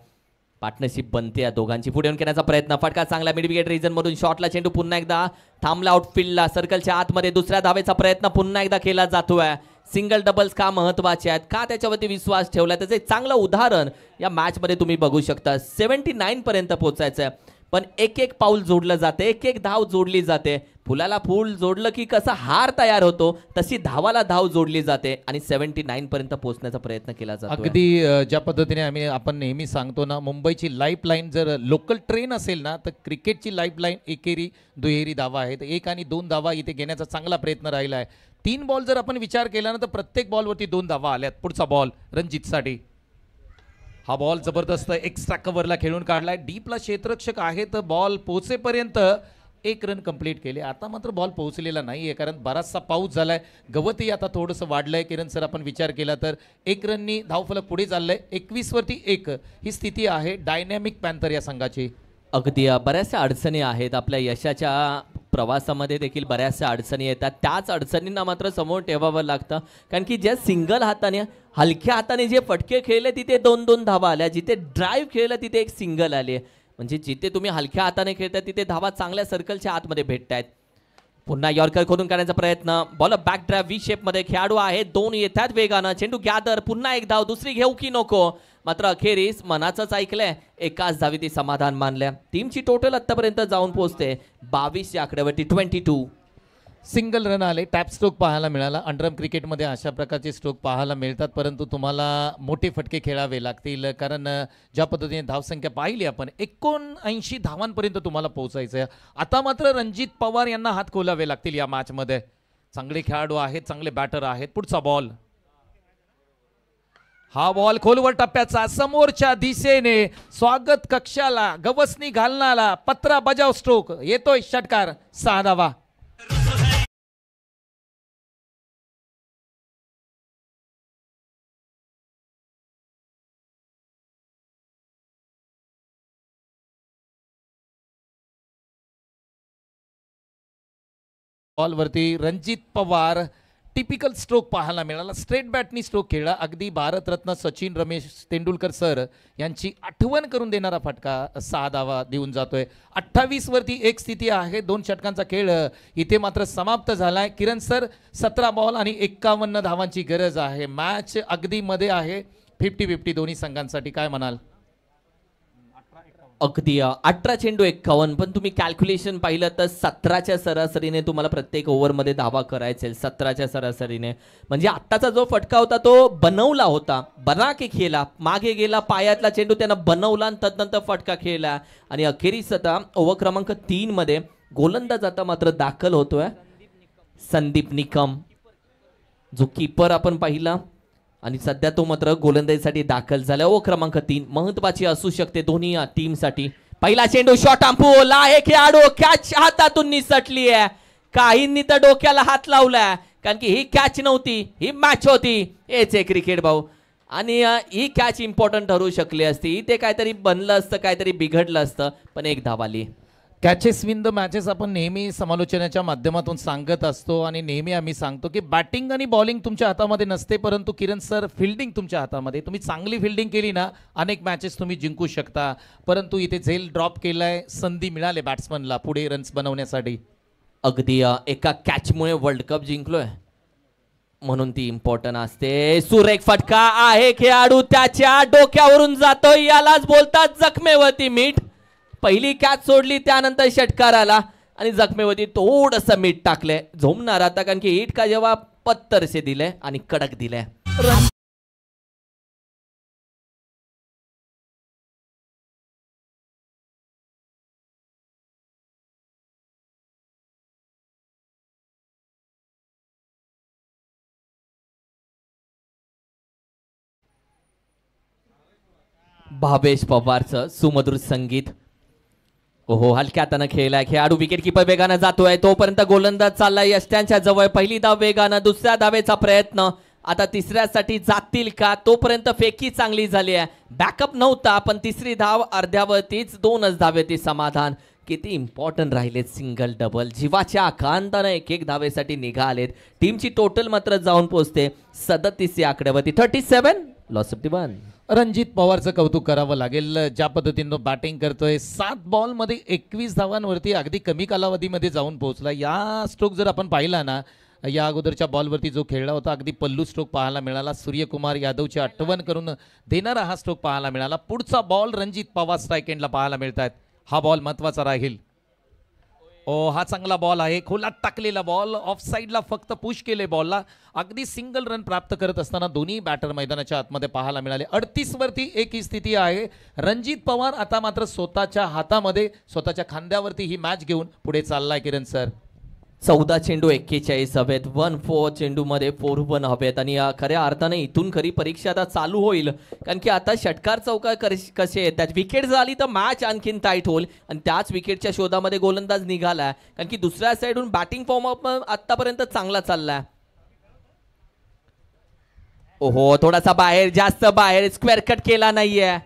पार्टनरशिप बनते या दोघांची. पुढे येऊन करण्याचा प्रयत्न. फटका चांगला मिड विकेट रिजन मधून. शॉटला चेंडू पुन्हा एकदा थांबला आउटफील्डला. सर्कलच्या आतमध्ये दुसऱ्या धावेचा प्रयत्न पुन्हा एकदा केला जातोय. सिंगल डबल्स का महत्त्वाचे आहेत, का त्याच्यावरती विश्वास ठेवला, त्याचं एक चांगलं उदाहरण या मॅचमध्ये तुम्ही बघू शकता. 79 पर्यंत पोहोचायचं आहे, पण एक एक पाऊल जोडलं जाते, एक एक धाव जोडली जाते. फुलाला फूल जोडलं की कसा हार तयार होतो, तशी धावाला धाव जोडली जाते आणि 79 पर्यंत पोहोचण्याचा प्रयत्न केला जातो. अगदी ज्या पद्धतीने आपण नेहमी सांगतो ना, मुंबईची लाईफलाईन जर लोकल ट्रेन असेल ना, तर क्रिकेटची लाईफलाईन एकेरी दुहेरी धावा आहेत. 1 आणि 2 धावा इथे घेण्याचा चांगला प्रयत्न राहिला आहे. 3 बॉल जर आपण विचार केला ना, तर प्रत्येक बॉलवरती 2 धावा आल्यात. पुढचा बॉल रणजितसाठी. हा बॉल जबरदस्त एक्स्ट्रा कव्हरला खेळून काढलाय. डीपला क्षेत्ररक्षक आहे, तर बॉल पोहोचेपर्यंत 1 रन कंप्लीट केले. आता मात्र बॉल पोहोचलेला नाही आहे, कारण बराचसा पाऊस झालाय. गवतही आता थोडंसं वाढलंय. किरण सर, आपण विचार केला तर 1 रननी धावफलक पुढे चाललंय. 21 वरती 1 ही स्थिती आहे डायनॅमिक पॅन्थर या संघाची. अगदी बऱ्याचशा अडचणी आहेत आपल्या यशाच्या प्रवासामध्ये देखील बऱ्याचशा अडचणी येतात. त्याच अडचणींना मात्र समोर ठेवावं लागतं, कारण की ज्या सिंगल हाताने हलक्या हाताने जे फटके खेळले तिथे 2-2 धावा आल्या, जिथे ड्राईव्ह खेळलं तिथे एक सिंगल आली. म्हणजे जिथे तुम्ही हलक्या हाताने खेळताय तिथे धावा चांगल्या सर्कलच्या आतमध्ये भेटतायत. पुन्हा यॉर्कर खोदून काढण्याचा प्रयत्न. बॉल बॅक ड्राईव्ह व्ही शेपमध्ये खेळाडू आहे, 2 येतात वेगानं. चेंडू गॅदर, पुन्हा एक धाव, दुसरी घेऊ की नको. मात्र अखेरीस मनाचंच ऐकलंय, एकाच धावी ती समाधान मानल्या. टीमची टोटल आतापर्यंत जाऊन पोहोचते 22 या आकड्यावरती 22. सिंगल रन आले. टॅप स्ट्रोक पाहायला मिळाला. अंडरआर्म क्रिकेटमध्ये अशा प्रकारचे स्ट्रोक पाहायला मिळतात, परंतु तुम्हाला मोठे फटके खेळावे लागतील, कारण ज्या पद्धतीने धावसंख्या पाहिली आपण 79 धावांपर्यंत तुम्हाला पोहोचायचं आहे. आता मात्र रणजित पवार यांना हात खोलावे लागतील या मॅचमध्ये. चांगले खेळाडू आहेत, चांगले बॅटर आहेत. पुढचा बॉल. हा बॉल खोलवर टप्प्याचा, समोरच्या दिशेने स्वागत कक्षाला गवसणी घालणारा पत्रा बजाव स्ट्रोक. येतोय षटकार. 6 धावा. बॉलवरती रणजित पवार टिपिकल स्ट्रोक पाहायला मिळाला. स्ट्रेट बॅटनी स्ट्रोक खेळला. अगदी भारतरत्न सचिन रमेश तेंडुलकर सर यांची आठवण करून देणारा फटका. 6 धावा देऊन जातोय. 28 वरती 1 स्थिती आहे. 2 षटकांचा खेळ इथे मात्र समाप्त झालाय. किरण सर, 17 बॉल आणि 51 धावांची गरज आहे. मॅच अगदी मध्ये आहे. 50-50 दोन्ही संघांसाठी. काय म्हणाल? अगदी 18 चेंडू 51, पण तुम्ही कॅल्क्युलेशन पाहिलं तर 17च्या सरासरीने तुम्हाला प्रत्येक ओव्हरमध्ये धावा करायचे. 17च्या सरासरीने म्हणजे आत्ताचा जो फटका होता तो बनवला होता, बना के खेळला, मागे गेला, पायातला चेंडू त्यानं बनवला आणि तदनंतर फटका खेळला. आणि अखेरीस आता ओव्हर क्रमांक 3 मध्ये गोलंदाज आता मात्र दाखल होतोय संदीप निकम, जो कीपर आपण पाहिला आणि सध्या तो मात्र गोलंदाजीसाठी दाखल झाला. ओव्हर क्रमांक 3 महत्वाची असू शकते दोन्ही टीमसाठी. पहिला चेंडू शॉट आंपूला आहे, खेळाडू कॅच हातातून निसटली आहे. काहींनी तर डोक्याला हात लावलाय, कारण की ही कॅच नव्हती, ही मॅच होती. हेच आहे क्रिकेट भाऊ. आणि ही कॅच इम्पॉर्टंट ठरू शकली असती. ते काहीतरी बनलं असतं, काहीतरी बिघडलं असतं, पण 1 धाव आली. कॅचेस विन द मॅचेस आपण नेहमी समालोचनाच्या माध्यमातून सांगत असतो आणि नेहमी आम्ही सांगतो की बॅटिंग आणि बॉलिंग तुमच्या हातामध्ये नसते, परंतु किरण सर फिल्डिंग तुमच्या हातामध्ये. तुम्ही चांगली फिल्डिंग केली ना, अनेक मॅचेस तुम्ही जिंकू शकता. परंतु इथे झेल ड्रॉप केलाय. संधी मिळाले बॅट्समनला पुढे रन्स बनवण्यासाठी. अगदी एका कॅचमुळे वर्ल्ड कप जिंकलोय म्हणून ती इम्पॉर्टंट असते. सुरेख फटका आहे, खेळाडू त्याच्या डोक्यावरून जातोय. यालाच बोलतात जखमेवरती मीठ. पहिली कॅच सोडली, त्यानंतर षटकार आला आणि जखमेवरती थोडंसं मीठ टाकलंय. झोमणार आता, कारण की हिट का जेव्हा पत्तरसे दिले आणि कडक दिले. भावेश पवारचं सुमधुर संगीत. ओहो, हलक्या हातानं खेळलाय खेळाडू. विकेट किपर वेगानं जातोय, तोपर्यंत गोलंदाज चाललाय यष्ट्यांच्या जवळ. पहिली धाव वेगानं, दुसऱ्या धावेचा प्रयत्न. आता तिसऱ्यासाठी जातील का? तोपर्यंत फेकी चांगली झाली आहे. बॅकअप नव्हता, पण तिसरी धाव अर्ध्यावरतीच. 2च धावेती समाधान. किती इम्पॉर्टंट राहिलेत सिंगल डबल. जीवाच्या आकांतानं 1-1 धावेसाठी निघालेत. टीमची टोटल मात्र जाऊन पोहोचते 37 या आकड्यावरती. 37 लॉस ऑफ 1. रणजित पवारचं कौतुक करावं लागेल. ज्या पद्धतीनं बॅटिंग करतोय. 7 बॉलमध्ये 21 धावांवरती अगदी कमी कालावधीमध्ये जाऊन पोहोचला. या स्ट्रोक जर आपण पाहिला ना, या अगोदरच्या बॉलवरती जो खेळला होता अगदी पल्लू स्ट्रोक पाहायला मिळाला. सूर्यकुमार यादवची आठवण करून देणारा हा स्ट्रोक पाहायला मिळाला. पुढचा बॉल रणजित पवार स्ट्राईक एंडला पाहायला मिळत आहेत. हा बॉल महत्त्वाचा राहील. हा चांगला बॉल आहे, खोलात टाकलेला बॉल, ऑफ साईडला फक्त पुश केले बॉलला. अगदी सिंगल रन प्राप्त करत असताना दोन्ही बॅटर मैदानाच्या आतमध्ये पाहायला मिळाले. 38 वरती 1 ही स्थिती आहे. रणजित पवार आता मात्र स्वतःच्या हातामध्ये स्वतःच्या खांद्यावरती ही मॅच घेऊन पुढे चाललाय किरण सर. 14 चेंडू 41 हवेत, 1-4 चेंडूमध्ये 4-1 हवेत आणि खऱ्या अर्थाने इथून खरी परीक्षा आता चालू होईल. कारण की आता षटकार चौकार कसे येतात, विकेट झाली तर मॅच आणखीन टाईट होईल आणि त्याच विकेटच्या शोधामध्ये गोलंदाज निघाला. कारण की दुसऱ्या साईडून बॅटिंग फॉर्म आतापर्यंत चांगला चाललाय. ओहो, थोडासा बाहेर, जास्त बाहेर, स्क्वेअर कट केला नाहीये.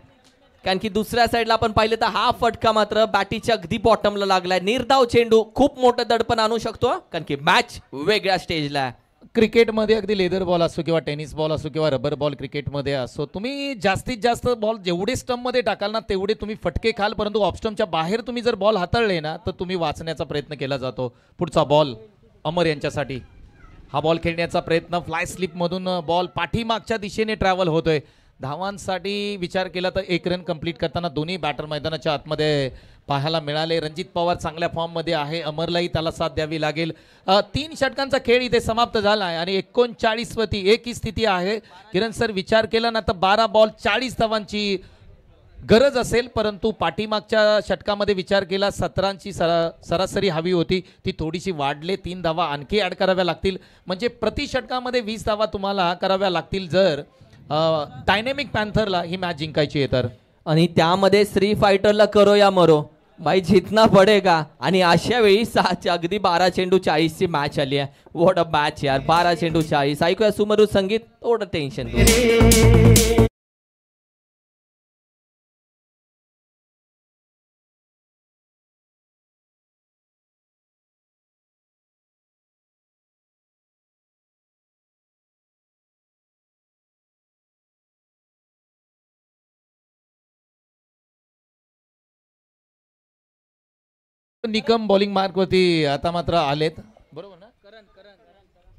कारण की दुसऱ्या साईडला आपण पाहिलं तर हा फटका मात्र बॅटीच्या अगदी बॉटमला लागलाय. निर्धाव चेंडू खूप मोठं दडपण आणू शकतो, कारण की मॅच वेगळ्या स्टेजला आहे. क्रिकेटमध्ये अगदी लेदर बॉल असो किंवा टेनिस बॉल असो किंवा रबर बॉल क्रिकेटमध्ये असो, तुम्ही जास्तीत जास्त बॉल जेवढे स्टंपमध्ये टाकाल ना तेवढे तुम्ही फटके खाल, परंतु ऑफ स्टंपच्या बाहेर तुम्ही जर बॉल हाताळले ना तर तुम्ही वाचण्याचा प्रयत्न केला जातो. पुढचा बॉल अमर यांच्यासाठी. हा बॉल खेळण्याचा प्रयत्न, फ्लाय स्लिपमधून बॉल पाठीमागच्या दिशेने ट्रॅव्हल होतोय. धावांसाठी विचार केला तर 1 रन कंप्लीट करताना दोन्ही बॅटर मैदानाच्या आतमध्ये पाहायला मिळाले. रणजित पवार चांगल्या फॉर्ममध्ये आहे, अमरलाही त्याला साथ द्यावी लागेल. 3 षटकांचा खेळ इथे समाप्त झाला आहे आणि 39 वरती 1 ही स्थिती आहे. किरण सर, विचार केला ना तर 12 बॉल 40 धावांची गरज असेल, परंतु पाठीमागच्या षटकामध्ये विचार केला 17ची सरासरी हवी होती, ती थोडीशी वाढले. 3 धावा आणखी ॲड कराव्या लागतील, म्हणजे प्रति षटकामध्ये 20 धावा तुम्हाला कराव्या लागतील जर डायनेमिक पॅन्थरला ही मॅच जिंकायची आहे तर. आणि त्यामध्ये श्री फायटरला करो या मरो, भाई जितना पडेगा. आणि अशा वेळी अगदी 12 चेंडू 40 ची मॅच आली आहे. वॉट अ मॅच यार, 12 चेंडू 40. ऐकूया सुमरू संगीत, थोडं टेन्शन. निकम बॉलिंग मार्कवरती आता मात्र आलेत, बरोबर ना?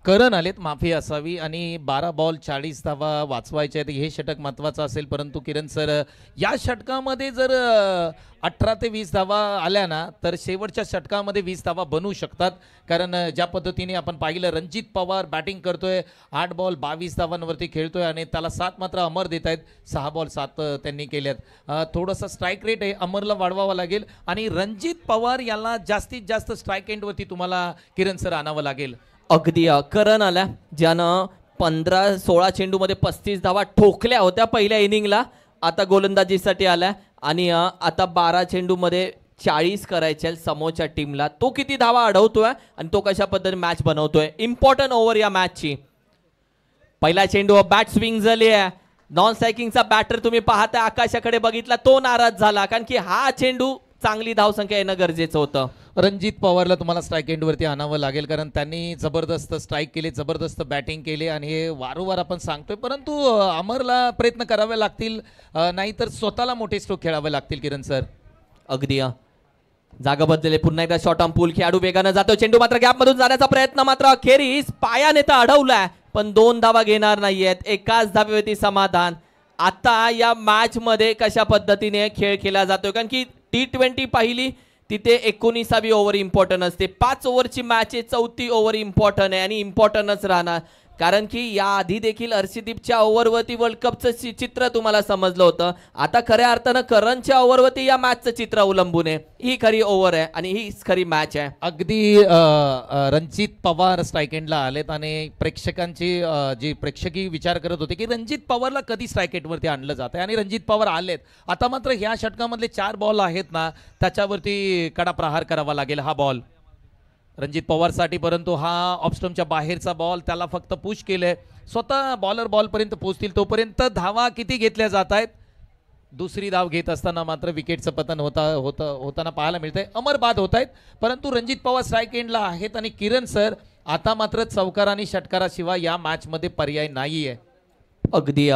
करण आलेत, माफी असावी. आणि 12 बॉल 40 धावा वाचवायचे आहेत. हे षटक महत्त्वाचं असेल, परंतु किरण सर या षटकामध्ये जर 18 ते 20 धावा आल्या ना तर शेवटच्या षटकामध्ये 20 धावा बनवू शकतात. कारण ज्या पद्धतीने आपण पाहिलं रणजित पवार बॅटिंग करतोय, 8 बॉल 22 धावांवरती खेळतोय आणि त्याला 7 मात्र अमर देत आहेत. 6 बॉल 7 त्यांनी केल्यात. थोडंसं स्ट्राईक रेट आहे अमरला वाढवावा लागेल आणि रणजित पवार याला जास्तीत जास्त स्ट्राईक एंडवरती तुम्हाला किरण सर आणावं लागेल. अगदी करण आला, ज्यानं 15-16 चेंडूमध्ये 35 धावा ठोकल्या होत्या पहिल्या इनिंगला. आता गोलंदाजीसाठी आला आणि आता 12 चेंडूमध्ये 40 करायचे समोरच्या टीमला. तो किती धावा अडवतोय आणि तो कशा पद्धतीने मॅच बनवतोय. इम्पॉर्टंट ओव्हर या मॅचची. पहिला चेंडू बॅट स्विंग झाली आहे. नॉन स्ट्रायकिंगचा बॅटर तुम्ही पाहता आकाशाकडे बघितला, तो नाराज झाला, कारण की हा चेंडू चांगली धावसंख्या येणं गरजेचं होतं. रणजित पवारला तुम्हाला स्ट्राईक एंडवरती आणावं लागेल, कारण त्यांनी जबरदस्त स्ट्राईक केले, जबरदस्त बॅटिंग केले आणि हे वारंवार आपण सांगतोय. परंतु अमरला प्रयत्न करावे लागतील, नाहीतर स्वतःला मोठे स्ट्रोक खेळावे लागतील. किरण सर अगदी जागा बदलले, पुन्हा एकदा शॉर्ट आर्म पूल, खेळाडू वेगानं जातो. चेंडू मात्र गॅपमधून जाण्याचा प्रयत्न मात्र अखेरीस पायाने तर अडवलाय, पण 2 धावा घेणार नाहीयेत. एकाच धावेवरती समाधान. आता या मॅच मध्ये कशा पद्धतीने खेळ केला जातोय, कारण की T20 पाहिली तिथे 19वी ओव्हर इम्पॉर्टंट असते. 5 ओव्हरची मॅच आहे, 4थी ओव्हर इम्पॉर्टंट आहे आणि इम्पॉर्टंटच राहणार. कारण की याआधी देखील अर्शदीपच्या ओव्हरवरती वर्ल्ड कपचं चित्र तुम्हाला समजलं होतं. आता खऱ्या अर्थानं करणच्या ओव्हरवरती या मॅचचं चित्र अवलंबून आहे. ही खरी ओव्हर आहे आणि हीच खरी मॅच आहे. अगदी रणजित पवार स्ट्राईक एंडला आलेत आणि प्रेक्षकांची जी प्रेक्षकी विचार करत होते की रणजित पवारला कधी स्ट्राईक एंडवरती आणलं जात आहे आणि रणजित पवार आलेत. आता मात्र ह्या षटकामधले 4 बॉल आहेत ना त्याच्यावरती कडा प्रहार करावा लागेल. हा बॉल रणजित पवारसाठी, परंतु हा ऑफस्टम्पच्या बाहेरचा बॉल, त्याला फक्त पुश केलंय. स्वतः बॉलर बॉलपर्यंत पोहोचतील तोपर्यंत धावा किती घेतल्या जात आहेत. दुसरी धाव घेत असताना मात्र विकेटचं पतन होताना पाहायला मिळतंय. अमर बाद होत आहेत, परंतु रणजित पवार स्ट्राईक एंडला आहेत. आणि किरण सर आता मात्र चौकार आणि षटकाराशिवाय या मॅचमध्ये पर्याय नाही आहे. अगदी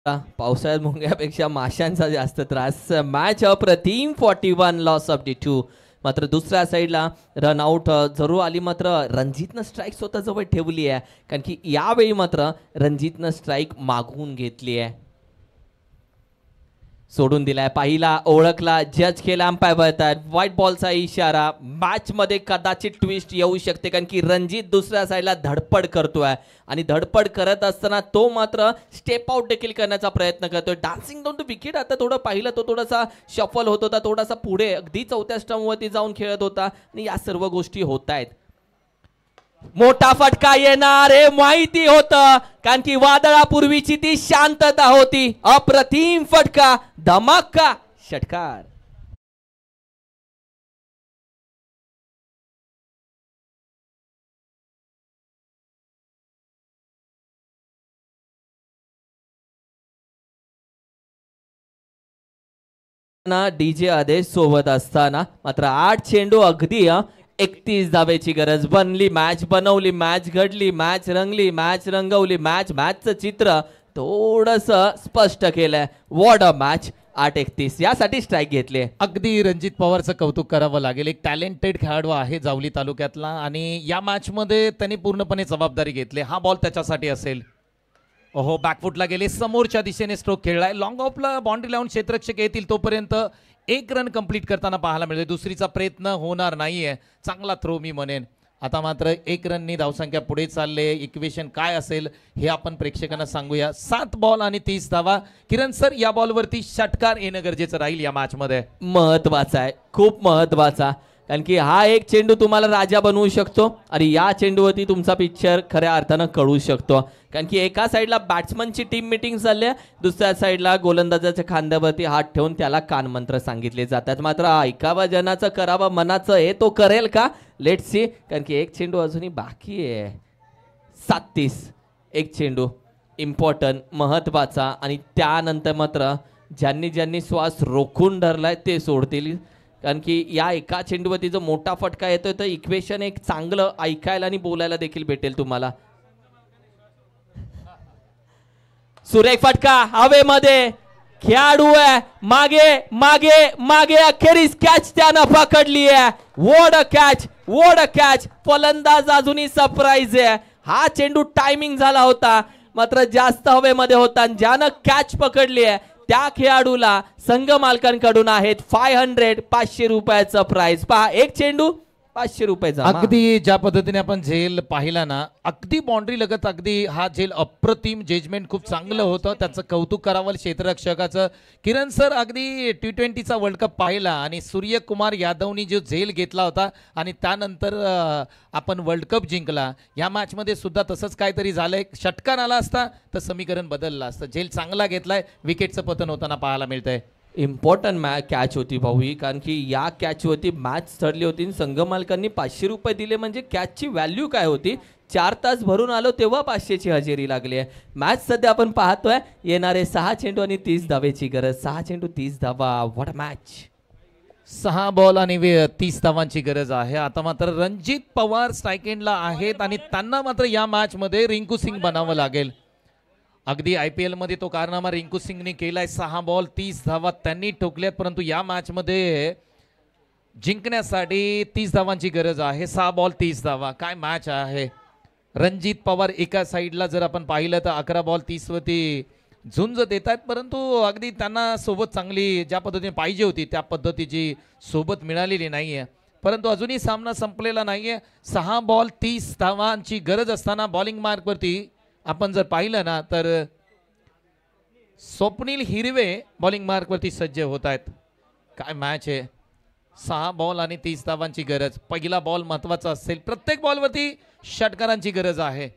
पावसाळ्यात मुंग्यापेक्षा माशांचा जास्त त्रास. मॅच अप्रतिम 41 लॉस ऑफ डी 2. मात्र दुसऱ्या साईडला रनआउट जरूर आली, मात्र रणजितनं स्ट्राईक स्वतःजवळ ठेवली आहे, कारण की यावेळी मात्र रणजितनं स्ट्राईक मागवून घेतली आहे. सोडून दिलाय, पाहिला, ओळखला, जज केला, अंपायर बळतात. व्हाईट बॉलचा इशारा. मॅच मध्ये कदाचित ट्विस्ट येऊ शकते, कारण की रणजित दुसऱ्या साईडला धडपड करतोय आणि धडपड करत असताना तो मात्र स्टेप आउट देखील करण्याचा प्रयत्न करतोय. डान्सिंग डाऊन टू विकेट आता थोडं पाहिलं, तो थोडासा शफल होत होता, थोडासा पुढे अगदी चौथ्या स्टंपवरती जाऊन खेळत होता आणि या सर्व गोष्टी होत आहेत. मोठा फटका येणार हे माहिती होतं, कारण की वादळापूर्वीची ती शांतता होती. अप्रतिम फटका, धमाका षटकार. डीजे आदेश सोबत असताना मात्र 8 चेंडू अगदी 31 धावेची गरज. बनली मॅच, बनवली मॅच, घडली मॅच, रंगली मॅच, रंगवली मॅच. मॅचचं चित्र थोडस स्पष्ट केलंय. What a match. 8-31 यासाठी स्ट्राईक घेतले. अगदी रणजित पवारचं कौतुक करावं लागेल. एक टॅलेंटेड खेळाडू आहे जावली तालुक्यातला आणि या मॅच मध्ये त्यांनी पूर्णपणे जबाबदारी घेतली. हा बॉल त्याच्यासाठी असेल. ओहो, बॅकफुटला गेले, समोरच्या दिशेने स्ट्रोक खेळलाय. लॉंग ऑफला बाउंड्री लावून क्षेत्ररक्षक येतील तोपर्यंत 1 रन कंप्लीट करताना पाहायला मिळते. दुसरीचा प्रयत्न होणार नाहीये. चांगला थ्रो मी म्हणेन. आता मात्र 1 रननी धावसंख्या पुढे चालले. इक्वेशन काय असेल हे आपण प्रेक्षकांना सांगूया. 7 बॉल आणि 30 धावा. किरण सर, या बॉलवरती षटकार येणं गरजेचं राहील या मॅच मध्ये. महत्वाचा आहे, खूप महत्वाचा, कारण की हा एक चेंडू तुम्हाला राजा बनवू शकतो आणि या चेंडूवरती तुमचा पिक्चर खऱ्या अर्थानं कळू शकतो. कारण की एका साईडला बॅट्समनची टीम मिटिंग चालली आहे, दुसऱ्या साईडला गोलंदाजाच्या खांद्यावरती हात ठेवून त्याला कानमंत्र सांगितले जातात. मात्र ऐकावा जनाचं करावं मनाचं, हे तो करेल का? Let see. कारण की एक चेंडू अजूनही बाकी आहे. 37 एक चेंडू इम्पॉर्टंट, महत्वाचा, आणि त्यानंतर मात्र ज्यांनी ज्यांनी श्वास रोखून धरलाय ते सोडतील. कारण की या एका चेंडूवरती जो मोठा फटका येतोय तर इक्वेशन एक चांगलं ऐकायला आणि बोलायला देखील भेटेल तुम्हाला. सुरेख फटका हवेमध्ये, खेळाडू आहे मागे मागे मागे, अखेरीस कॅच त्यानं पकडली आहे. What a catch, what a catch. फलंदाज अजूनही सरप्राईज आहे. हा चेंडू टायमिंग झाला होता, मात्र जास्त हवेमध्ये होता आणि ज्यानं कॅच पकडली आहे त्या खेळाडूला संघ मालकांकडून आहेत 500 रुपयाचं प्राइज. पहा, एक चेंडू 500 रुपये. अगदी ज्या पद्धतीने आपण झेल पाहिला ना, अगदी बाउंड्री लगत अगदी हा झेल अप्रतिम, जजमेंट खूप चांगलं होतं. त्याचं कौतुक करावं क्षेत्ररक्षकाचं. किरण सर, अगदी T20चा वर्ल्ड कप पाहिला आणि सूर्यकुमार यादवनी जो झेल घेतला होता आणि त्यानंतर आपण वर्ल्ड कप जिंकला. या मॅचमध्ये सुद्धा तसंच काहीतरी झालंय. षटकार आला असता तर समीकरण बदललं असतं. झेल चांगला घेतलाय, विकेटचं पतन होताना पाहायला मिळतंय. इम्पॉर्टंट कॅच होती भाऊ ही, कारण की या कॅचवरती मॅच ठरली होती. संघ मालकांनी 500 रुपये दिले म्हणजे कॅचची व्हॅल्यू काय होती. 4 तास भरून आलो तेव्हा 500ची हजेरी लागली आहे. मॅच सध्या आपण पाहतोय, येणारे 6 चेंडू आणि 30 धावेची गरज. 6 चेंडू 30 धावा. What a match. 6 बॉल आणि 30 धावांची गरज आहे. आता मात्र रणजित पवार स्ट्राईक एंडला आहेत आणि त्यांना मात्र या मॅच मध्ये रिंकू सिंग बनावं लागेल. अगदी IPL मध्ये तो कारनामा रिंकू सिंगने केलाय. 6 बॉल 30 धावा त्यांनी ठोकल्यात, परंतु या मॅच मध्ये जिंकण्यासाठी 30 धावांची गरज आहे. 6 बॉल 30 धावा. काय मॅच आहे. रणजित पवार एका साईडला जर आपण पाहिलं तर 11 बॉल 30 वरती झुंज देत आहेत, परंतु अगदी त्यांना सोबत चांगली ज्या पद्धतीने पाहिजे होती त्या पद्धतीची सोबत मिळालेली नाहीये. परंतु अजूनही सामना संपलेला नाहीये. 6 बॉल 30 धावांची गरज असताना बॉलिंग मार्कवरती आपण जर पाहिलं ना तर स्वप्नील हिरवे बॉलिंग मार्कवरती सज्ज होत आहेत. काय मॅच आहे. 6 बॉल आणि 30 धावांची गरज. पहिला बॉल महत्वाचा असेल. प्रत्येक बॉलवरती षटकारांची गरज आहे.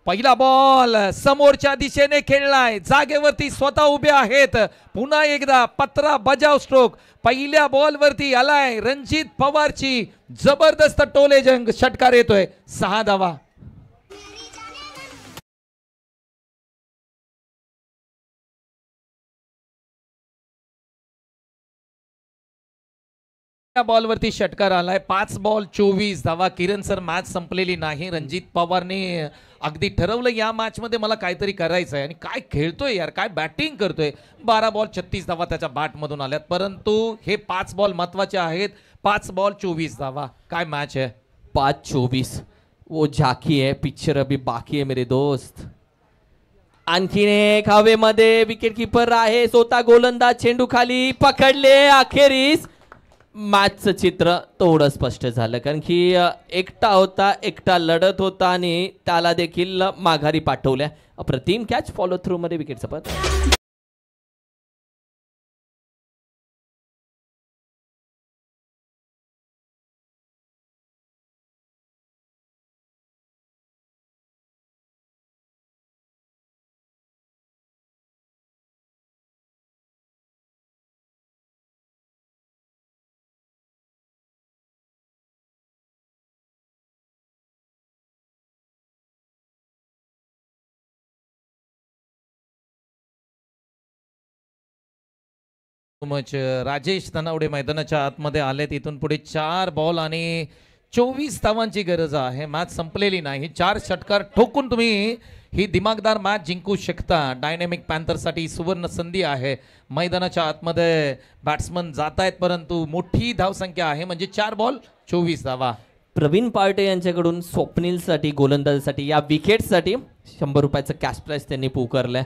पहिला बॉल समोरच्या दिशेने खेळलाय, जागेवरती स्वतः उभे आहेत. पुन्हा एकदा पत्रा बजाव स्ट्रोक. पहिल्या बॉलवरती आलाय रणजित पवारची जबरदस्त टोले जंग. षटकार येतोय. 6 धावा. या बॉलवरती षटकार आलाय. 5 बॉल 24 धावा. किरण सर, मॅच संपलेली नाही. रणजित पवारने अगदी ठरवलं या मॅच मध्ये मला काहीतरी करायचं आहे आणि काय खेळतोय यार, काय बॅटिंग करतोय. 12 बॉल 36 धावा त्याच्या बॅट मधून आल्यात, परंतु हे 5 बॉल महत्वाचे आहेत. 5 बॉल 24 धावा. काय मॅच आहे. 5-24 वो झाकी है, पिक्चर अभी बाकी है मेरे दोस्त. आणखीन एक हवेमध्ये विकेट किपर आहे, स्वतः गोलंदाज, चेंडू खाली पकडले. अखेरीस मॅचचं चित्र थोडं स्पष्ट झालं, कारण की एकटा होता, एकटा लढत होता आणि त्याला देखील माघारी पाठवल्या. अप्रतिम कॅच, फॉलो थ्रू मध्ये विकेटचं पद. मच राजेश धनावडे मैदानाच्या आतमध्ये आले. तिथून पुढे 4 बॉल आणि 24 धावांची गरज आहे. मॅच संपलेली नाही. 4 षटकार ठोकून तुम्ही ही दिमागदार मॅच जिंकू शकता. डायनॅमिक पॅन्थरसाठी सुवर्ण संधी आहे. मैदानाच्या आतमध्ये बॅट्समन जात आहेत, परंतु मोठी धावसंख्या आहे, म्हणजे 4 बॉल 24 धावा. प्रवीण पार्टे यांच्याकडून स्वप्नीलसाठी, गोलंदाजीसाठी, या विकेटसाठी 100 रुपयाचं कॅश प्राइस त्यांनी पुकारलंय.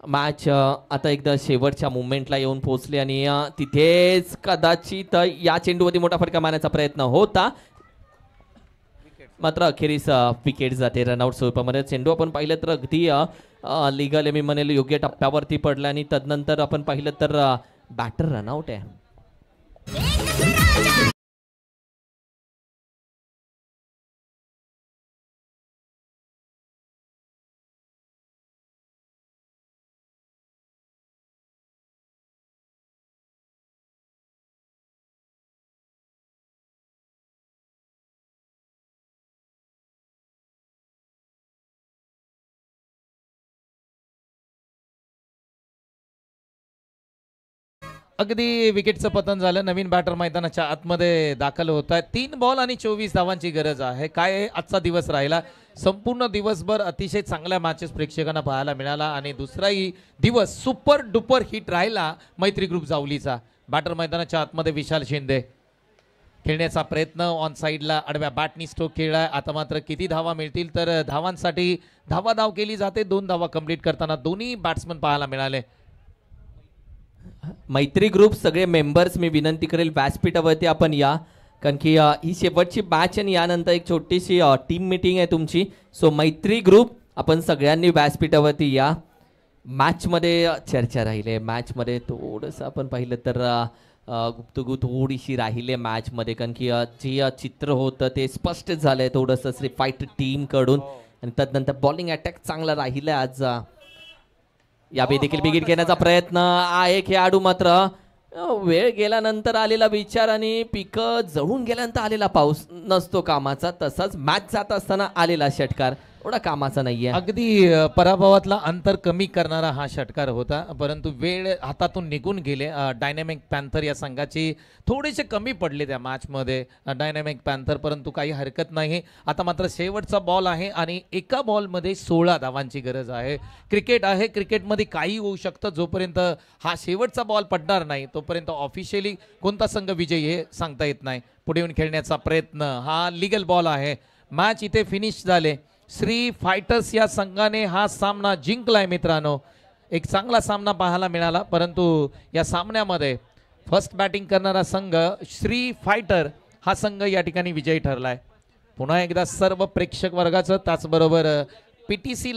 मॅच आता एकदा शेवटच्या मुवमेंटला येऊन पोहोचली आणि तिथेच कदाचित या चेंडूवरती मोठा फटका मारण्याचा प्रयत्न होता, मात्र अखेरीस विकेट जाते रनआउट स्वरूपामध्ये. चेंडू आपण पाहिलं तर अगदी लिगल मी म्हणेल योग्य टप्प्यावरती पडला आणि तदनंतर आपण पाहिलं तर बॅटर रनआउट आहे. अगदी विकेटचं पतन झालं. नवीन बॅटर मैदानाच्या आतमध्ये दाखल होत आहे. 3 बॉल आणि 24 धावांची गरज आहे. काय आजचा दिवस राहिला. संपूर्ण दिवसभर अतिशय चांगल्या मॅचेस प्रेक्षकांना पाहायला मिळाला आणि दुसराही दिवस सुपर डुपर हिट राहिला मैत्री ग्रुप जावलीचा. बॅटर मैदानाच्या आतमध्ये विशाल शिंदे खेळण्याचा प्रयत्न, ऑन साईडला आडव्या बॅटनी स्ट्रोक खेळलाय. आता मात्र किती धावा मिळतील तर धावांसाठी धाव केली जाते. 2 धावा कंप्लीट करताना दोन्ही बॅट्समन पाहायला मिळाले. मैत्री ग्रुप सगळे मेंबर्स मी विनंती करेल व्यासपीठावरती आपण या, कारण की ही शेवटची मॅच आणि यानंतर एक छोटीशी टीम मीटिंग आहे तुमची. सो मैत्री ग्रुप आपण सगळ्यांनी व्यासपीठावरती या. मॅचमध्ये चर्चा राहिली, मॅचमध्ये थोडंसं आपण पाहिलं तर गुप्तगु थोडीशी राहिले मॅचमध्ये, कारण की जे चित्र होतं ते स्पष्ट झालंय थोडंसं श्रीफाईट टीमकडून. आणि तदनंतर बॉलिंग अटॅक चांगला राहिला आज. यावेळी देखील विकेट घेण्याचा प्रयत्न आहे. खेळाडू मात्र वेळ गेल्यानंतर आलेला विचार आणि पिक जळून गेल्यानंतर आलेला पाऊस नसतो कामाचा, तसाच मॅच जात असताना आलेला षटकार एवढा कामाचा नाहीये. अगदी पराभवातला अंतर कमी करणारा हा षटकार होता, परंतु वेळ हातातून निघून गेले. डायनॅमिक पॅन्थर या संघाची थोडेसे कमी पडले त्या मॅचमध्ये डायनॅमिक पॅन्थर, परंतु काही हरकत नाही. आता मात्र शेवटचा बॉल आहे आणि एका बॉलमध्ये 16 धावांची गरज आहे. क्रिकेट आहे, क्रिकेटमध्ये काही होऊ शकतं. जोपर्यंत हा शेवटचा बॉल पडणार नाही तोपर्यंत ऑफिशियली कोणता संघ विजयी हे सांगता येत नाही. पुढे येऊन खेळण्याचा प्रयत्न, हा लीगल बॉल आहे. मॅच इथे फिनिश झाले. श्री फायटर्स या संघाने हा सामना जिंकलाय मित्रांनो. एक चांगला सामना पाहायला मिळाला, परंतु या सामन्यामध्ये फर्स्ट बॅटिंग करणारा संघ श्री फायटर हा संघ या ठिकाणी विजयी ठरलाय. पुन्हा एकदा सर्व प्रेक्षक वर्गाचं त्याचबरोबर PTC